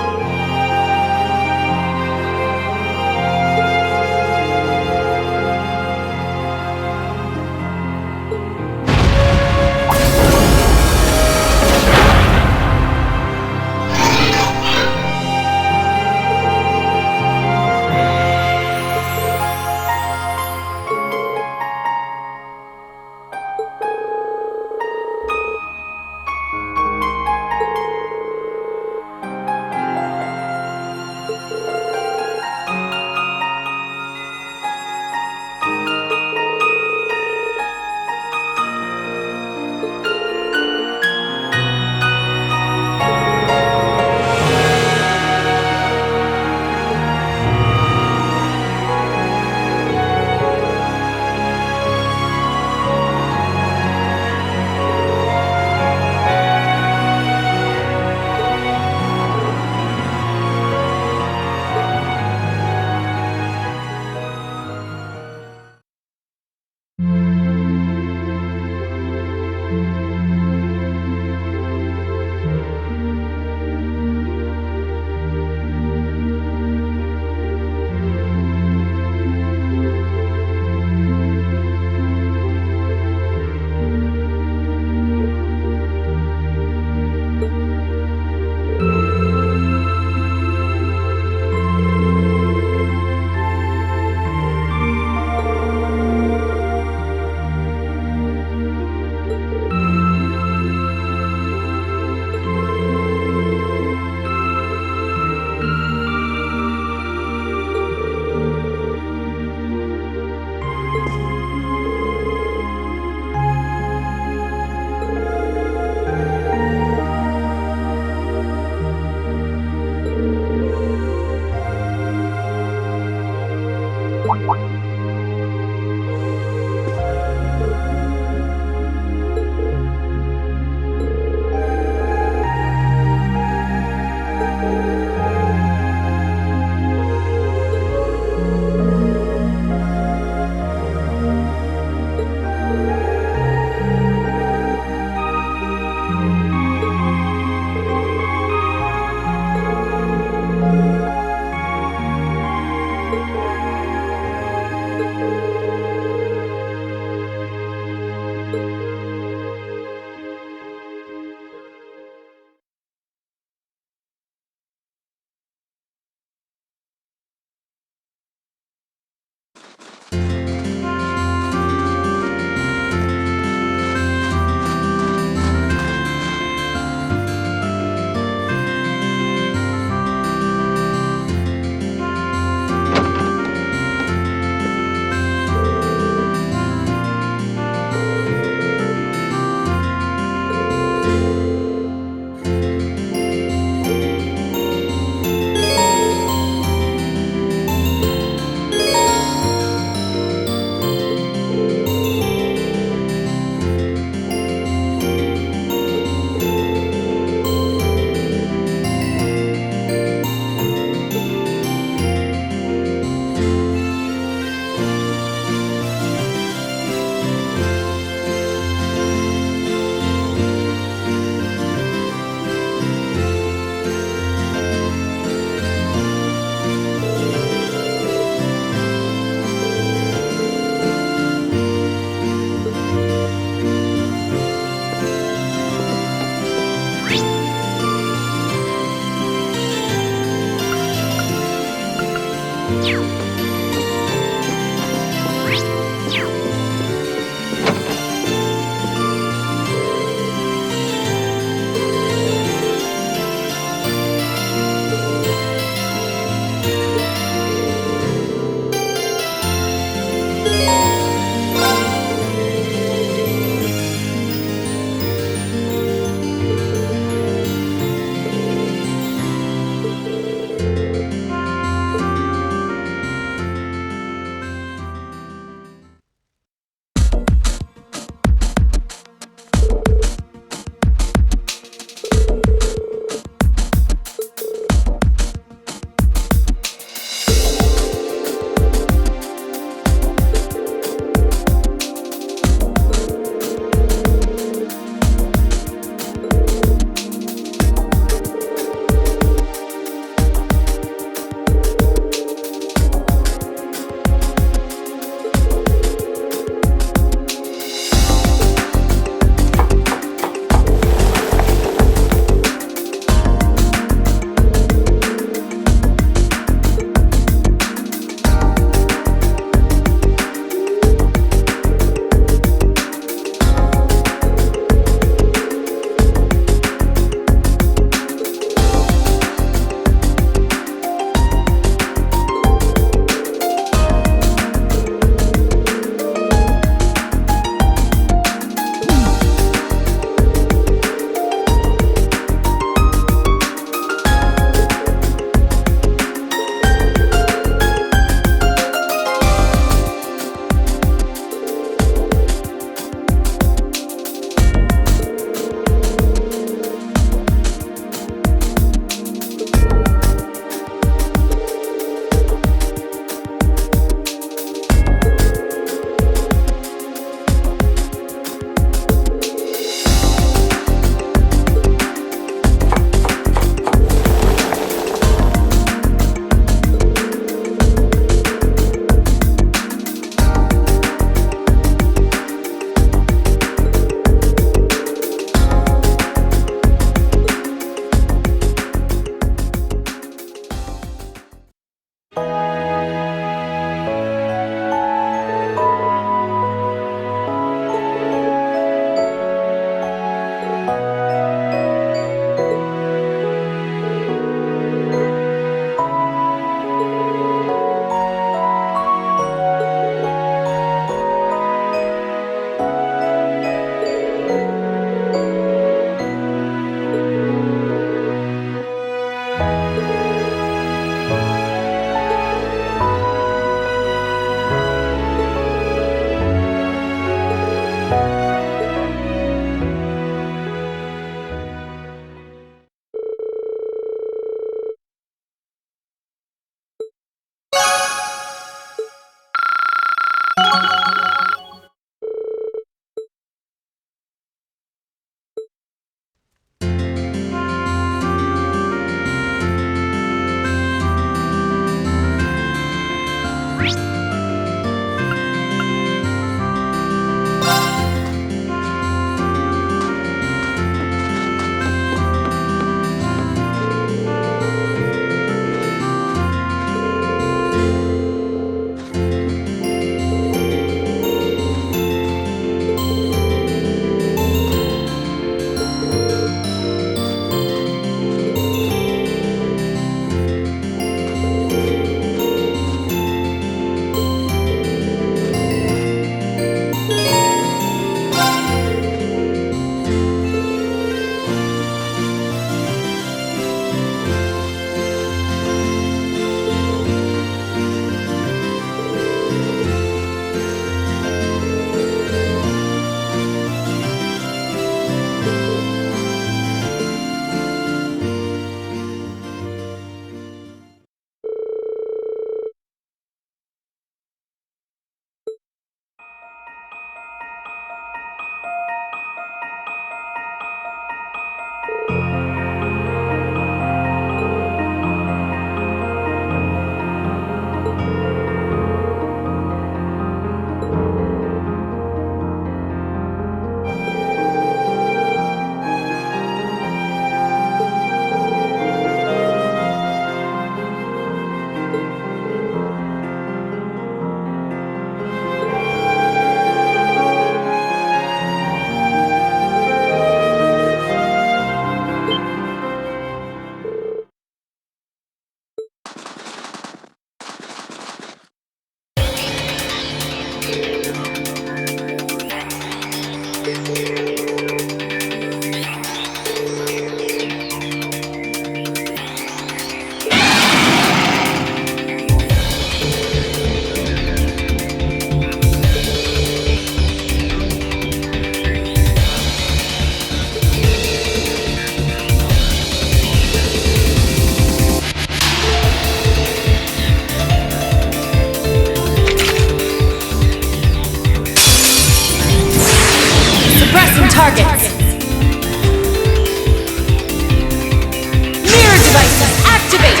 devices activate!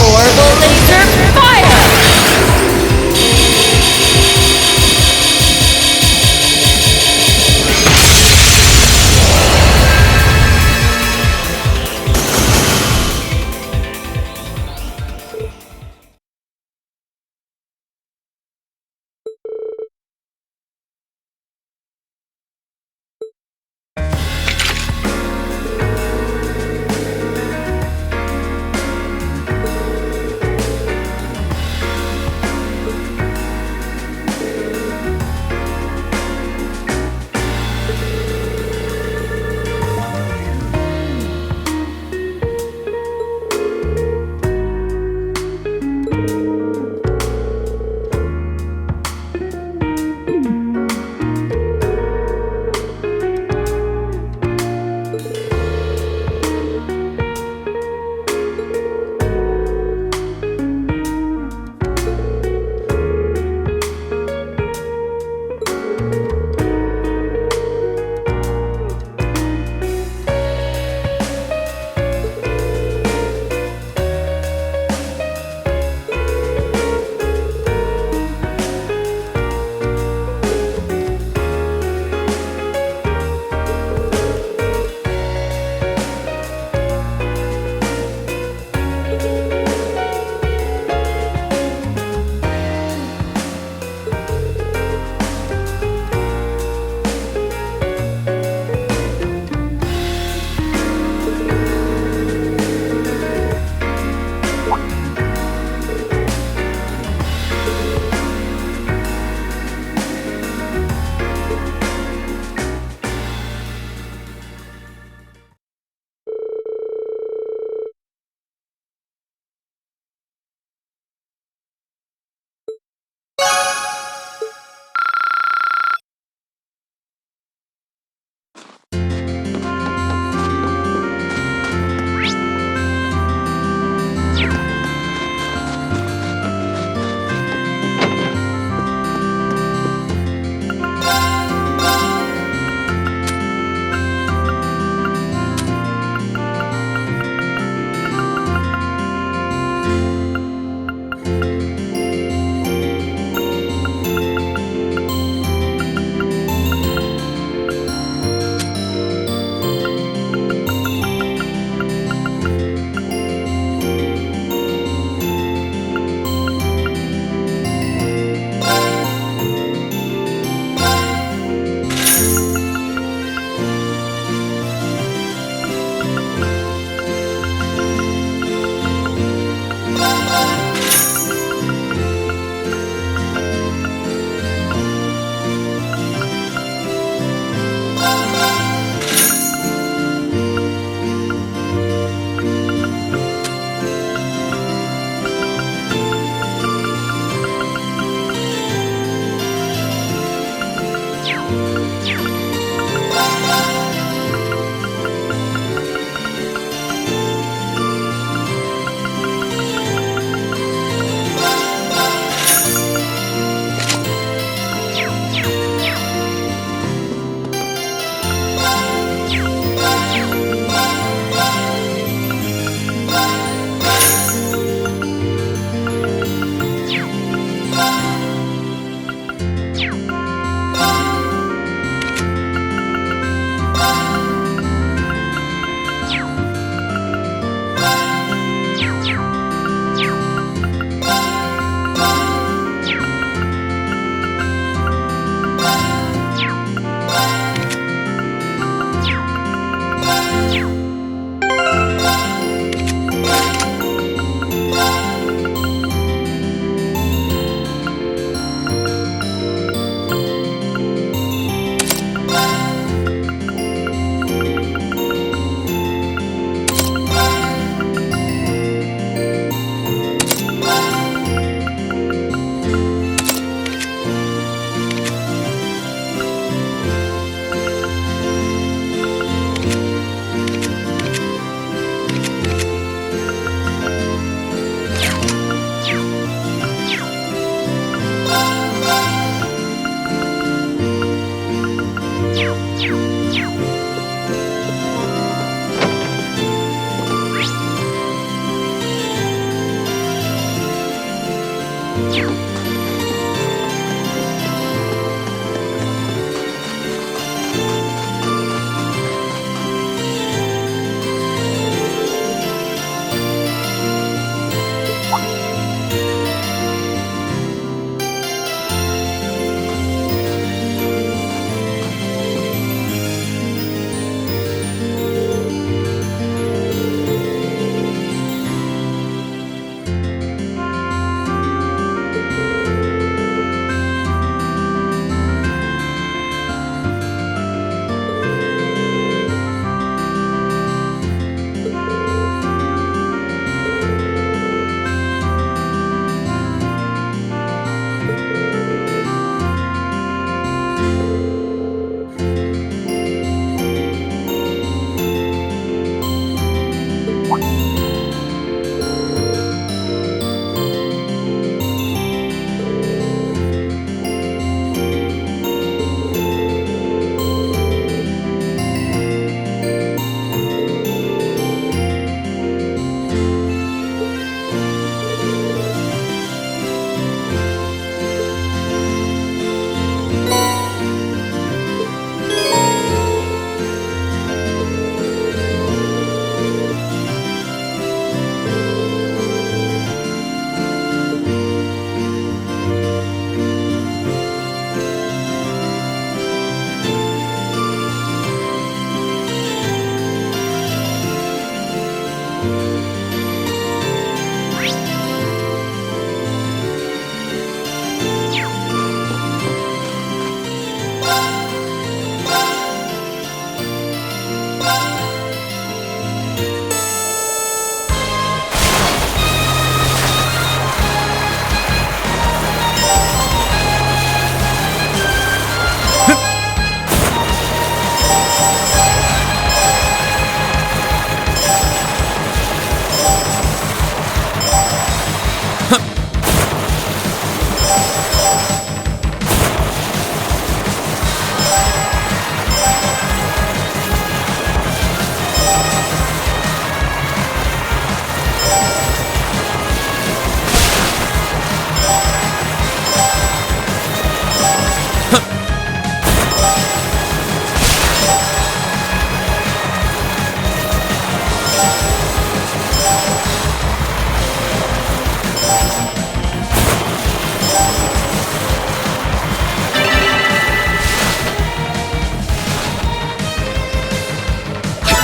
Orbital laser fire!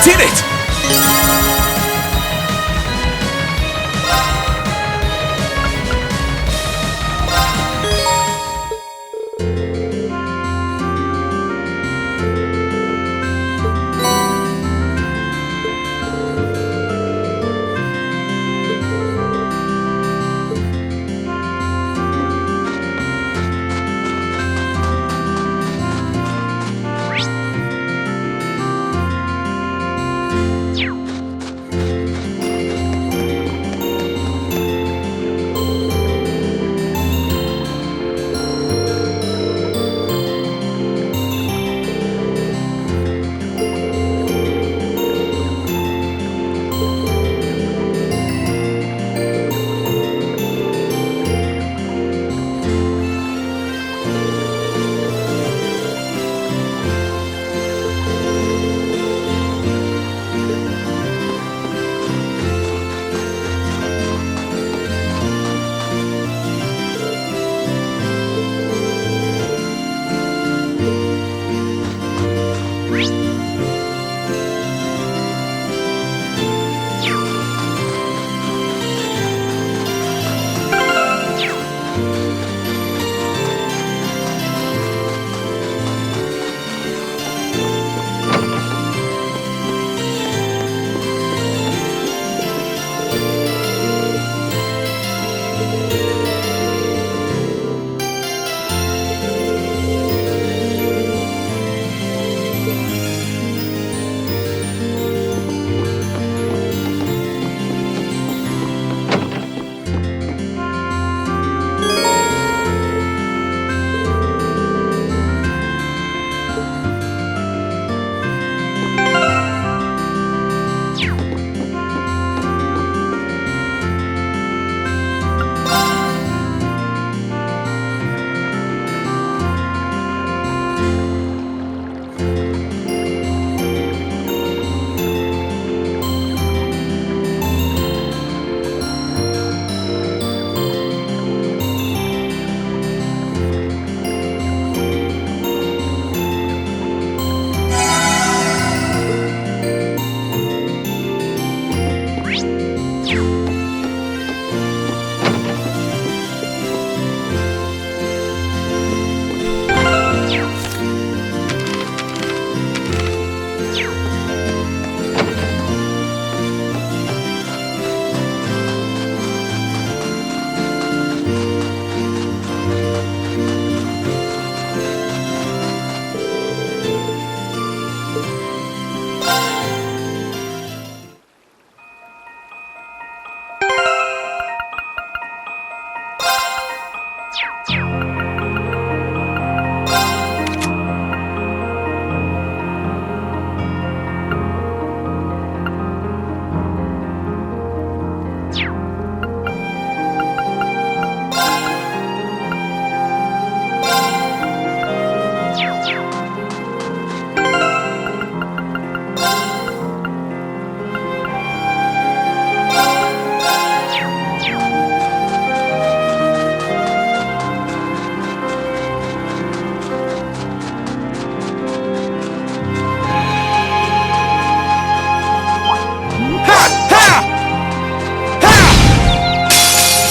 did it!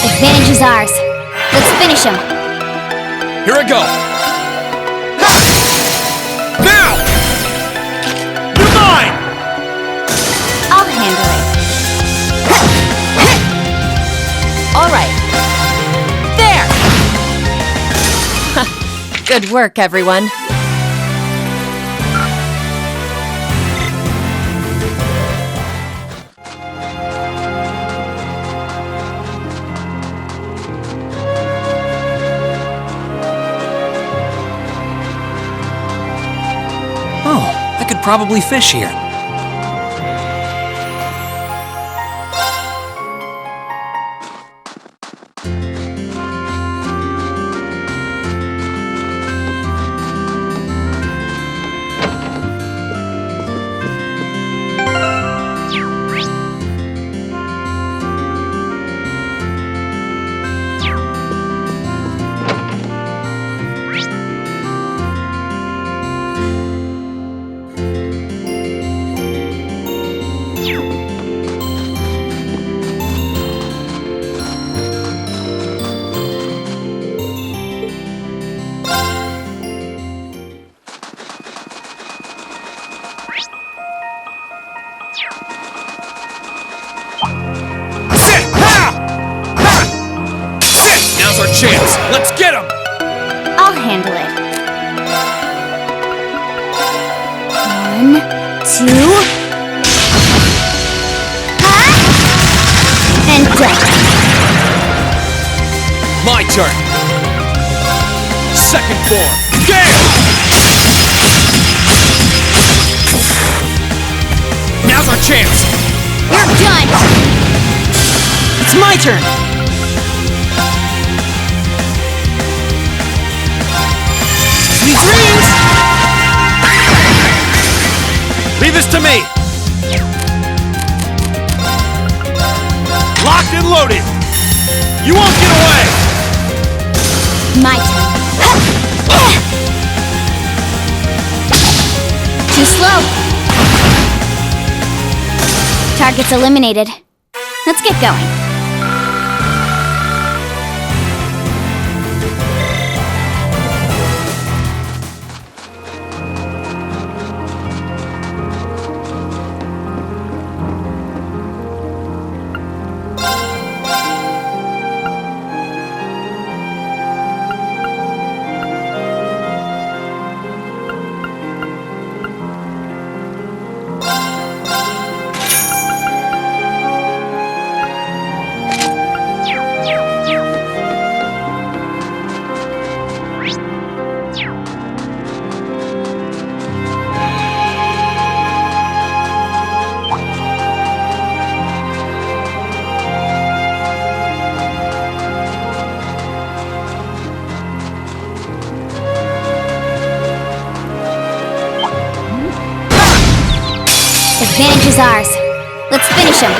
Advantage is ours. Let's finish him. Here I go! Now! You're mine! I'll handle it. All right. There! Good work, everyone. I could probably fish here. Let's get him! I'll handle it. 1, 2... And done. My turn! Second form! Gale! Now's our chance! You're done! It's my turn! Sweet dreams! Leave this to me! Locked and loaded! You won't get away! My turn. Too slow. Target's eliminated. Let's get going. Advantage is ours. Let's finish him.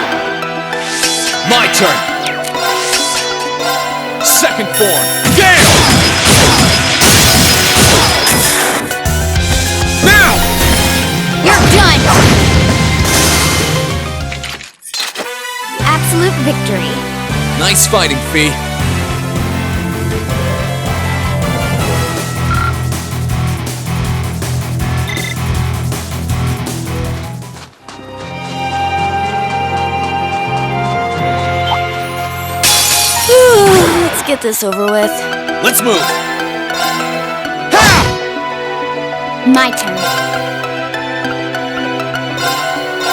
My turn! Second form! Gale! Now! You're done! Absolute victory. Nice fighting, Fee. Let's get this over with. Let's move! My turn.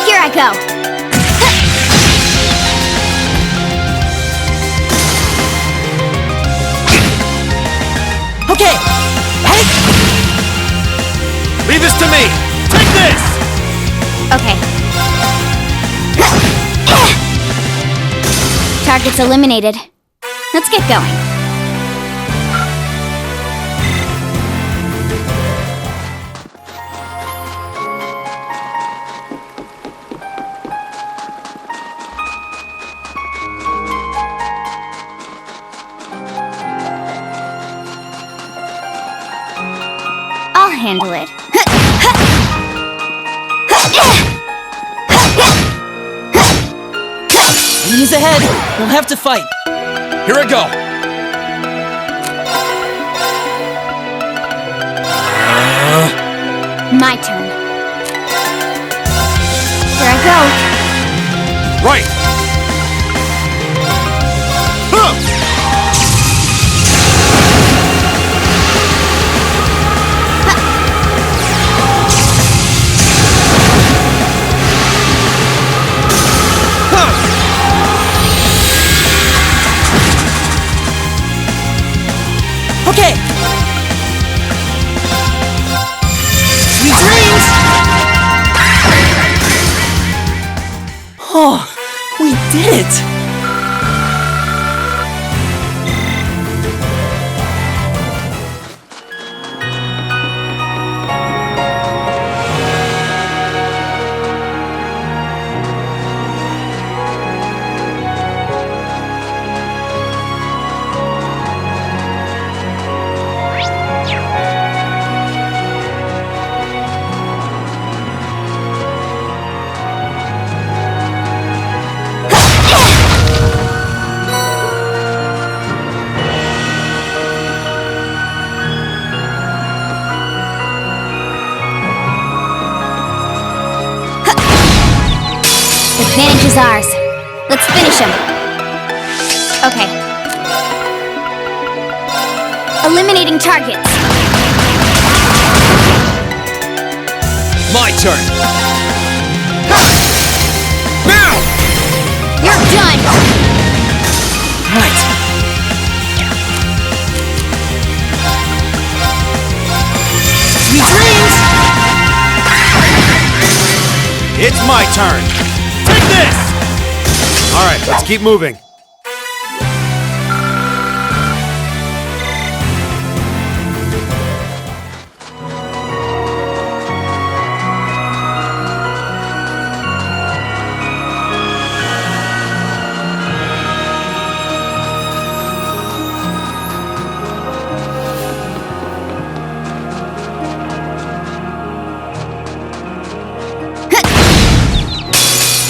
Here I go. Okay! Hey! Leave this to me! Take this! Okay. Target's eliminated. Let's get going. I'll handle it. Enemies ahead! We'll have to fight! Here I go! My turn. Here I go. Right! Huh! Okay! Sweet dreams! Oh, we did it! Advantage is ours. Let's finish him. Okay. Eliminating targets. My turn. Now! You're done! Right. Sweet dreams! It's my turn. Take this! Alright, let's keep moving.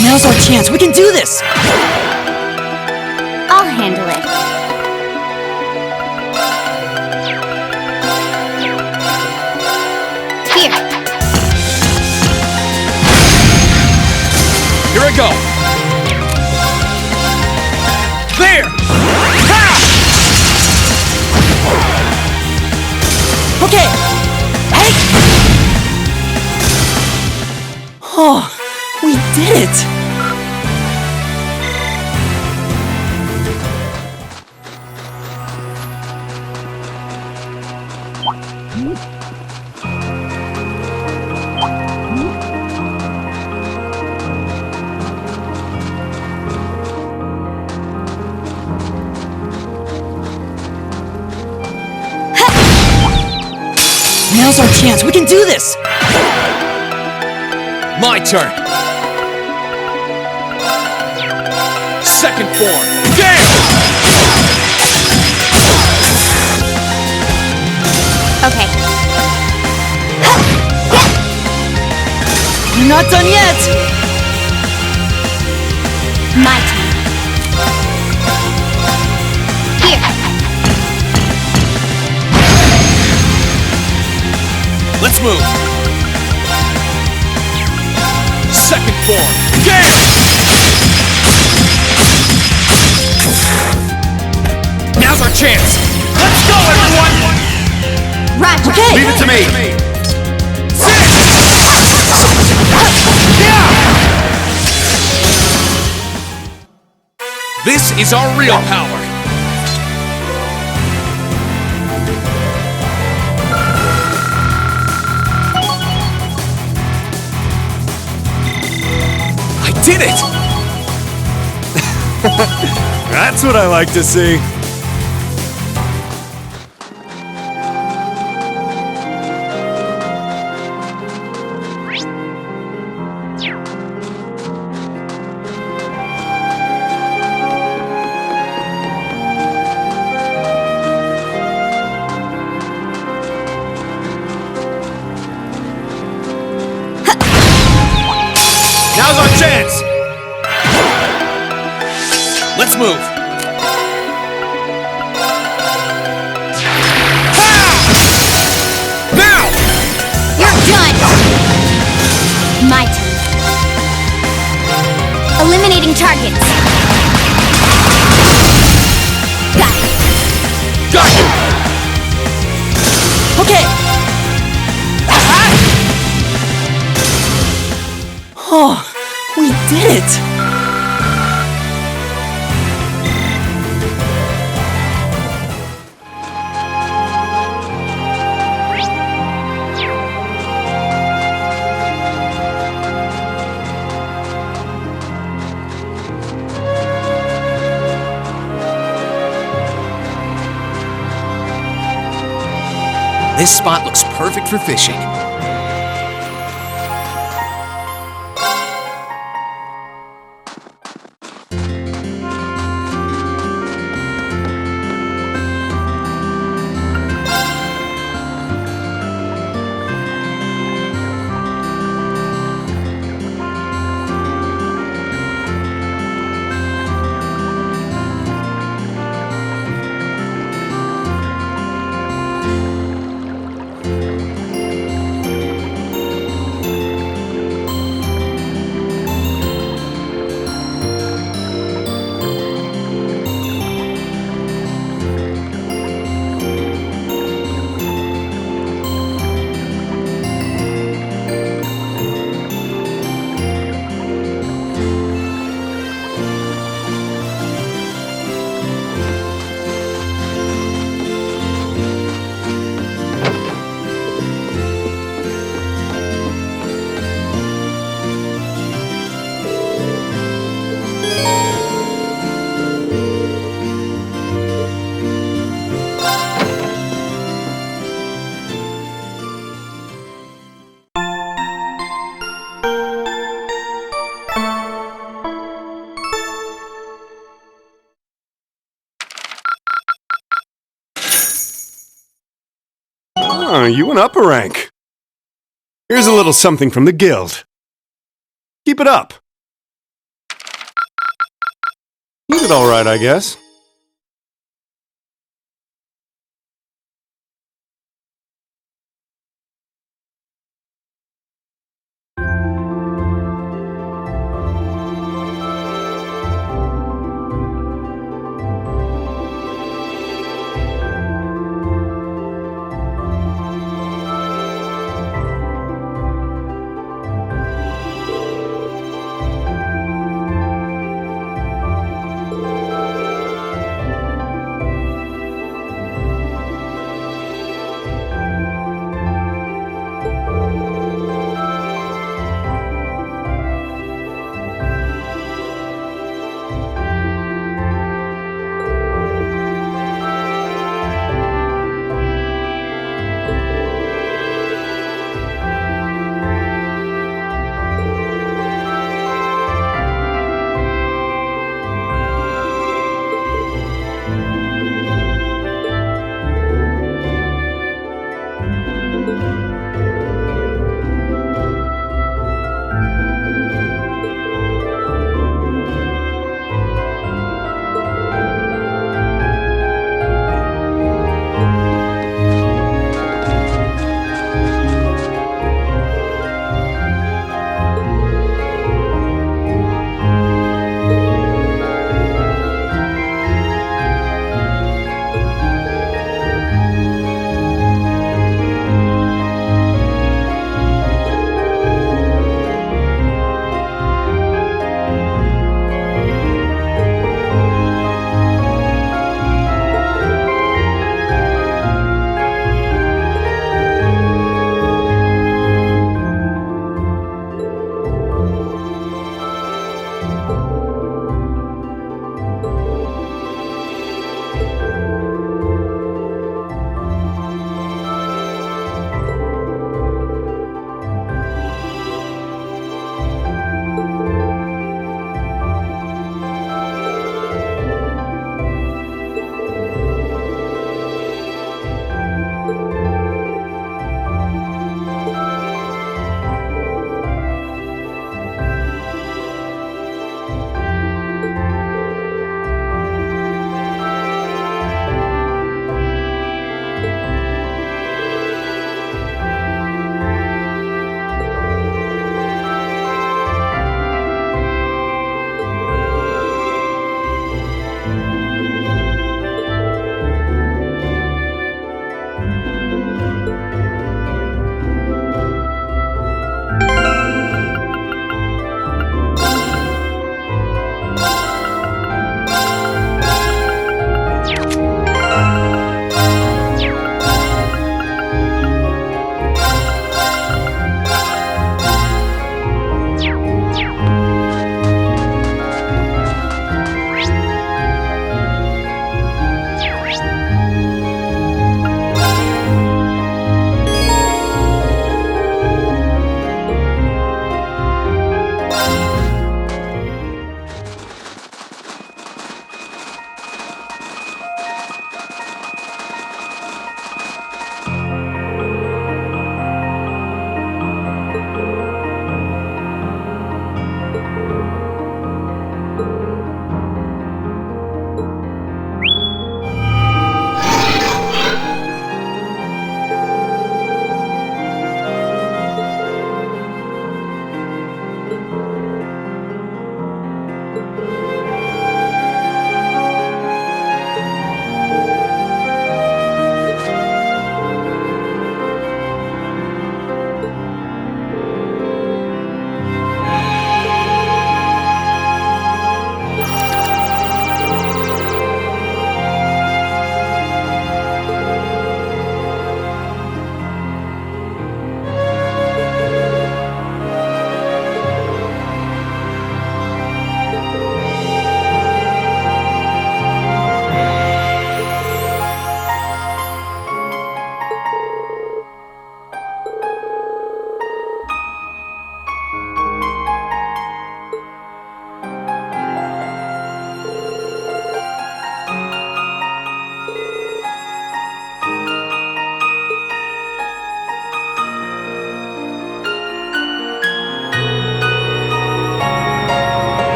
Now's our chance. We can do this! I'll handle it. Here. Here I go. There! Okay! Hey! Oh, we did it! Now's our chance. We can do this! My turn. Second form. Damn! Okay. You're not done yet! My turn. Here. Let's move. Second form. Damn! Now's our chance. Let's go, everyone! Roger. Okay! Leave it to me! This is our real power. I did it! That's what I like to see. Now's our chance! Let's move. Now! You're done! My turn. Eliminating targets. Got it. Got you! Okay! Oh, we did it! This spot looks perfect for fishing. you an upper rank. Here's a little something from the guild. Keep it up. You did all right, I guess.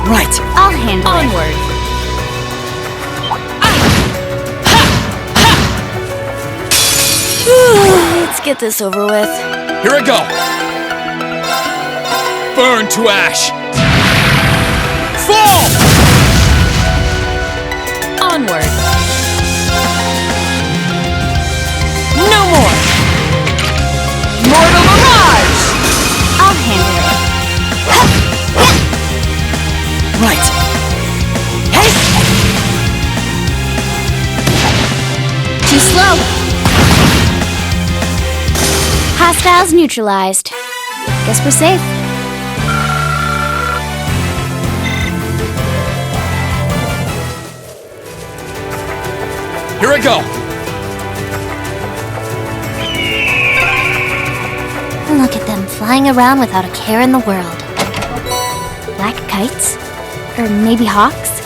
Right. I'll handle it. Onward. Let's get this over with. Here I go! Burn to ash! Fall! Onward. No more. Mortal Mirage! I'll handle it. Right. Hey! Too slow. Hostiles neutralized. Guess we're safe. Here I go! Look at them flying around without a care in the world. Black kites? Or maybe hawks?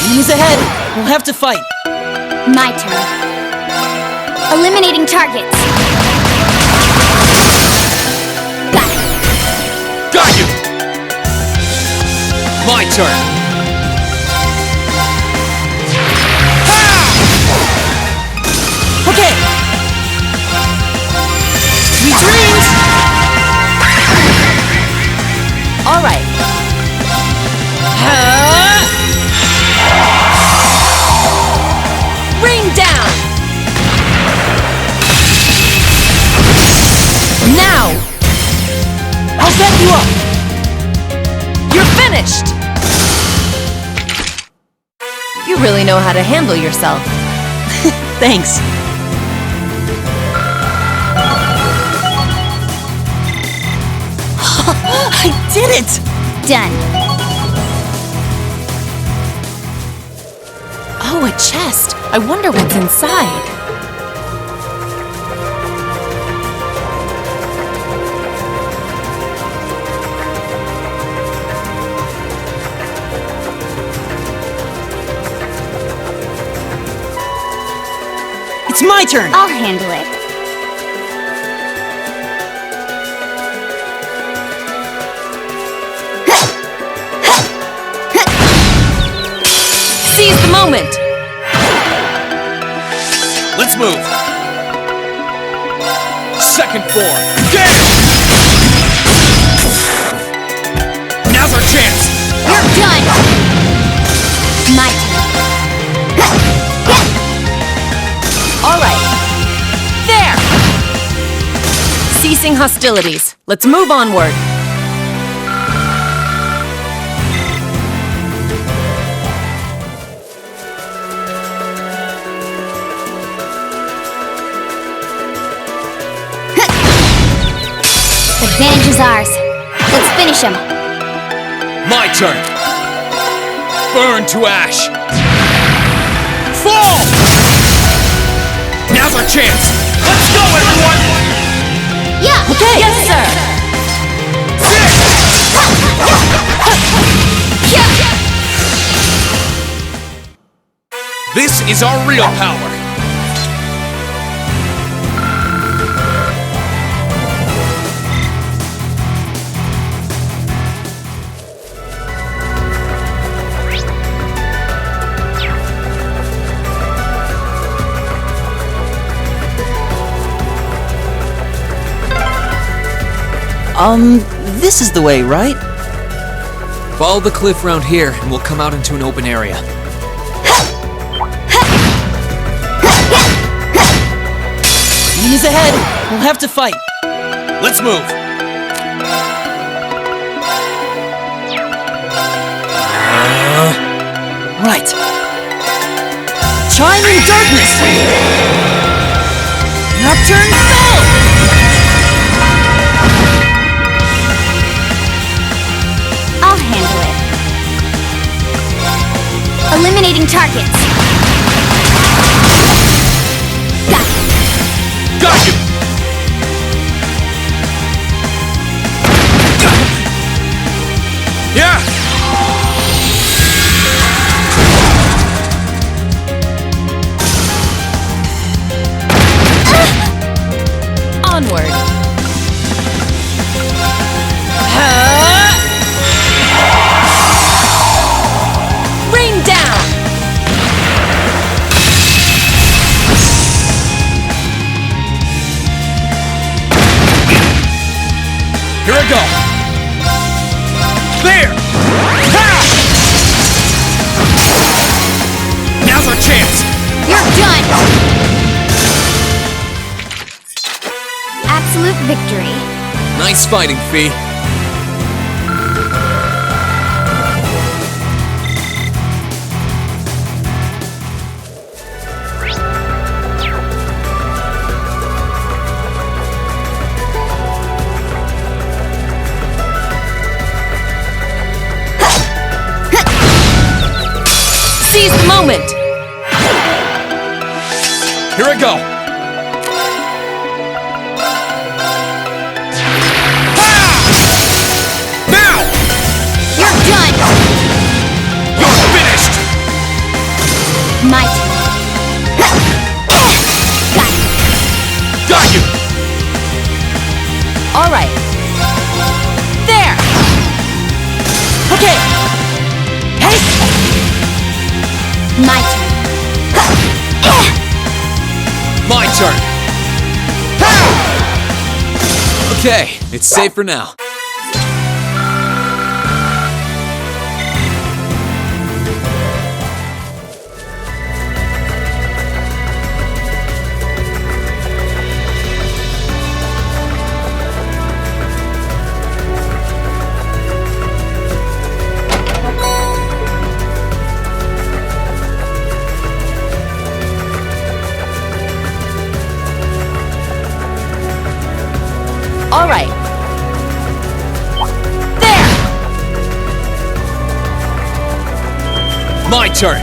Enemies ahead! We'll have to fight! My turn. Eliminating targets. Got it. Got you! My turn! Okay! Sweet dreams! Alright. Rain down! Now! I'll back you up! You're finished! You really know how to handle yourself. Thanks. I did it! Done. Oh, a chest. I wonder what's inside. It's my turn! I'll handle it. Seize the moment! Let's move! Second form! Get it! Now's our chance! You're done! My turn. Alright. There! Ceasing hostilities. Let's move onward. Advantage is ours. Let's finish him. My turn! Burn to ash! Fall! Now's our chance! Let's go, everyone! Yeah! Okay! Yes, sir! This is our real power! This is the way, right? Follow the cliff round here, and we'll come out into an open area. Enemies ahead! We'll have to fight! Let's move! Right. Chiming darkness! Nocturne spell! I'll handle it. Eliminating targets. Got it. Got you! Yeah! There! Ha! Now's our chance! You're done! Absolute victory. Nice fighting, Fee. Seize the moment! Here I go! Now! You're done! You're finished! My turn. Got it. Got you! All right. There! Okay! Hey! My turn. My turn! Okay, it's safe for now. All right. There! My turn!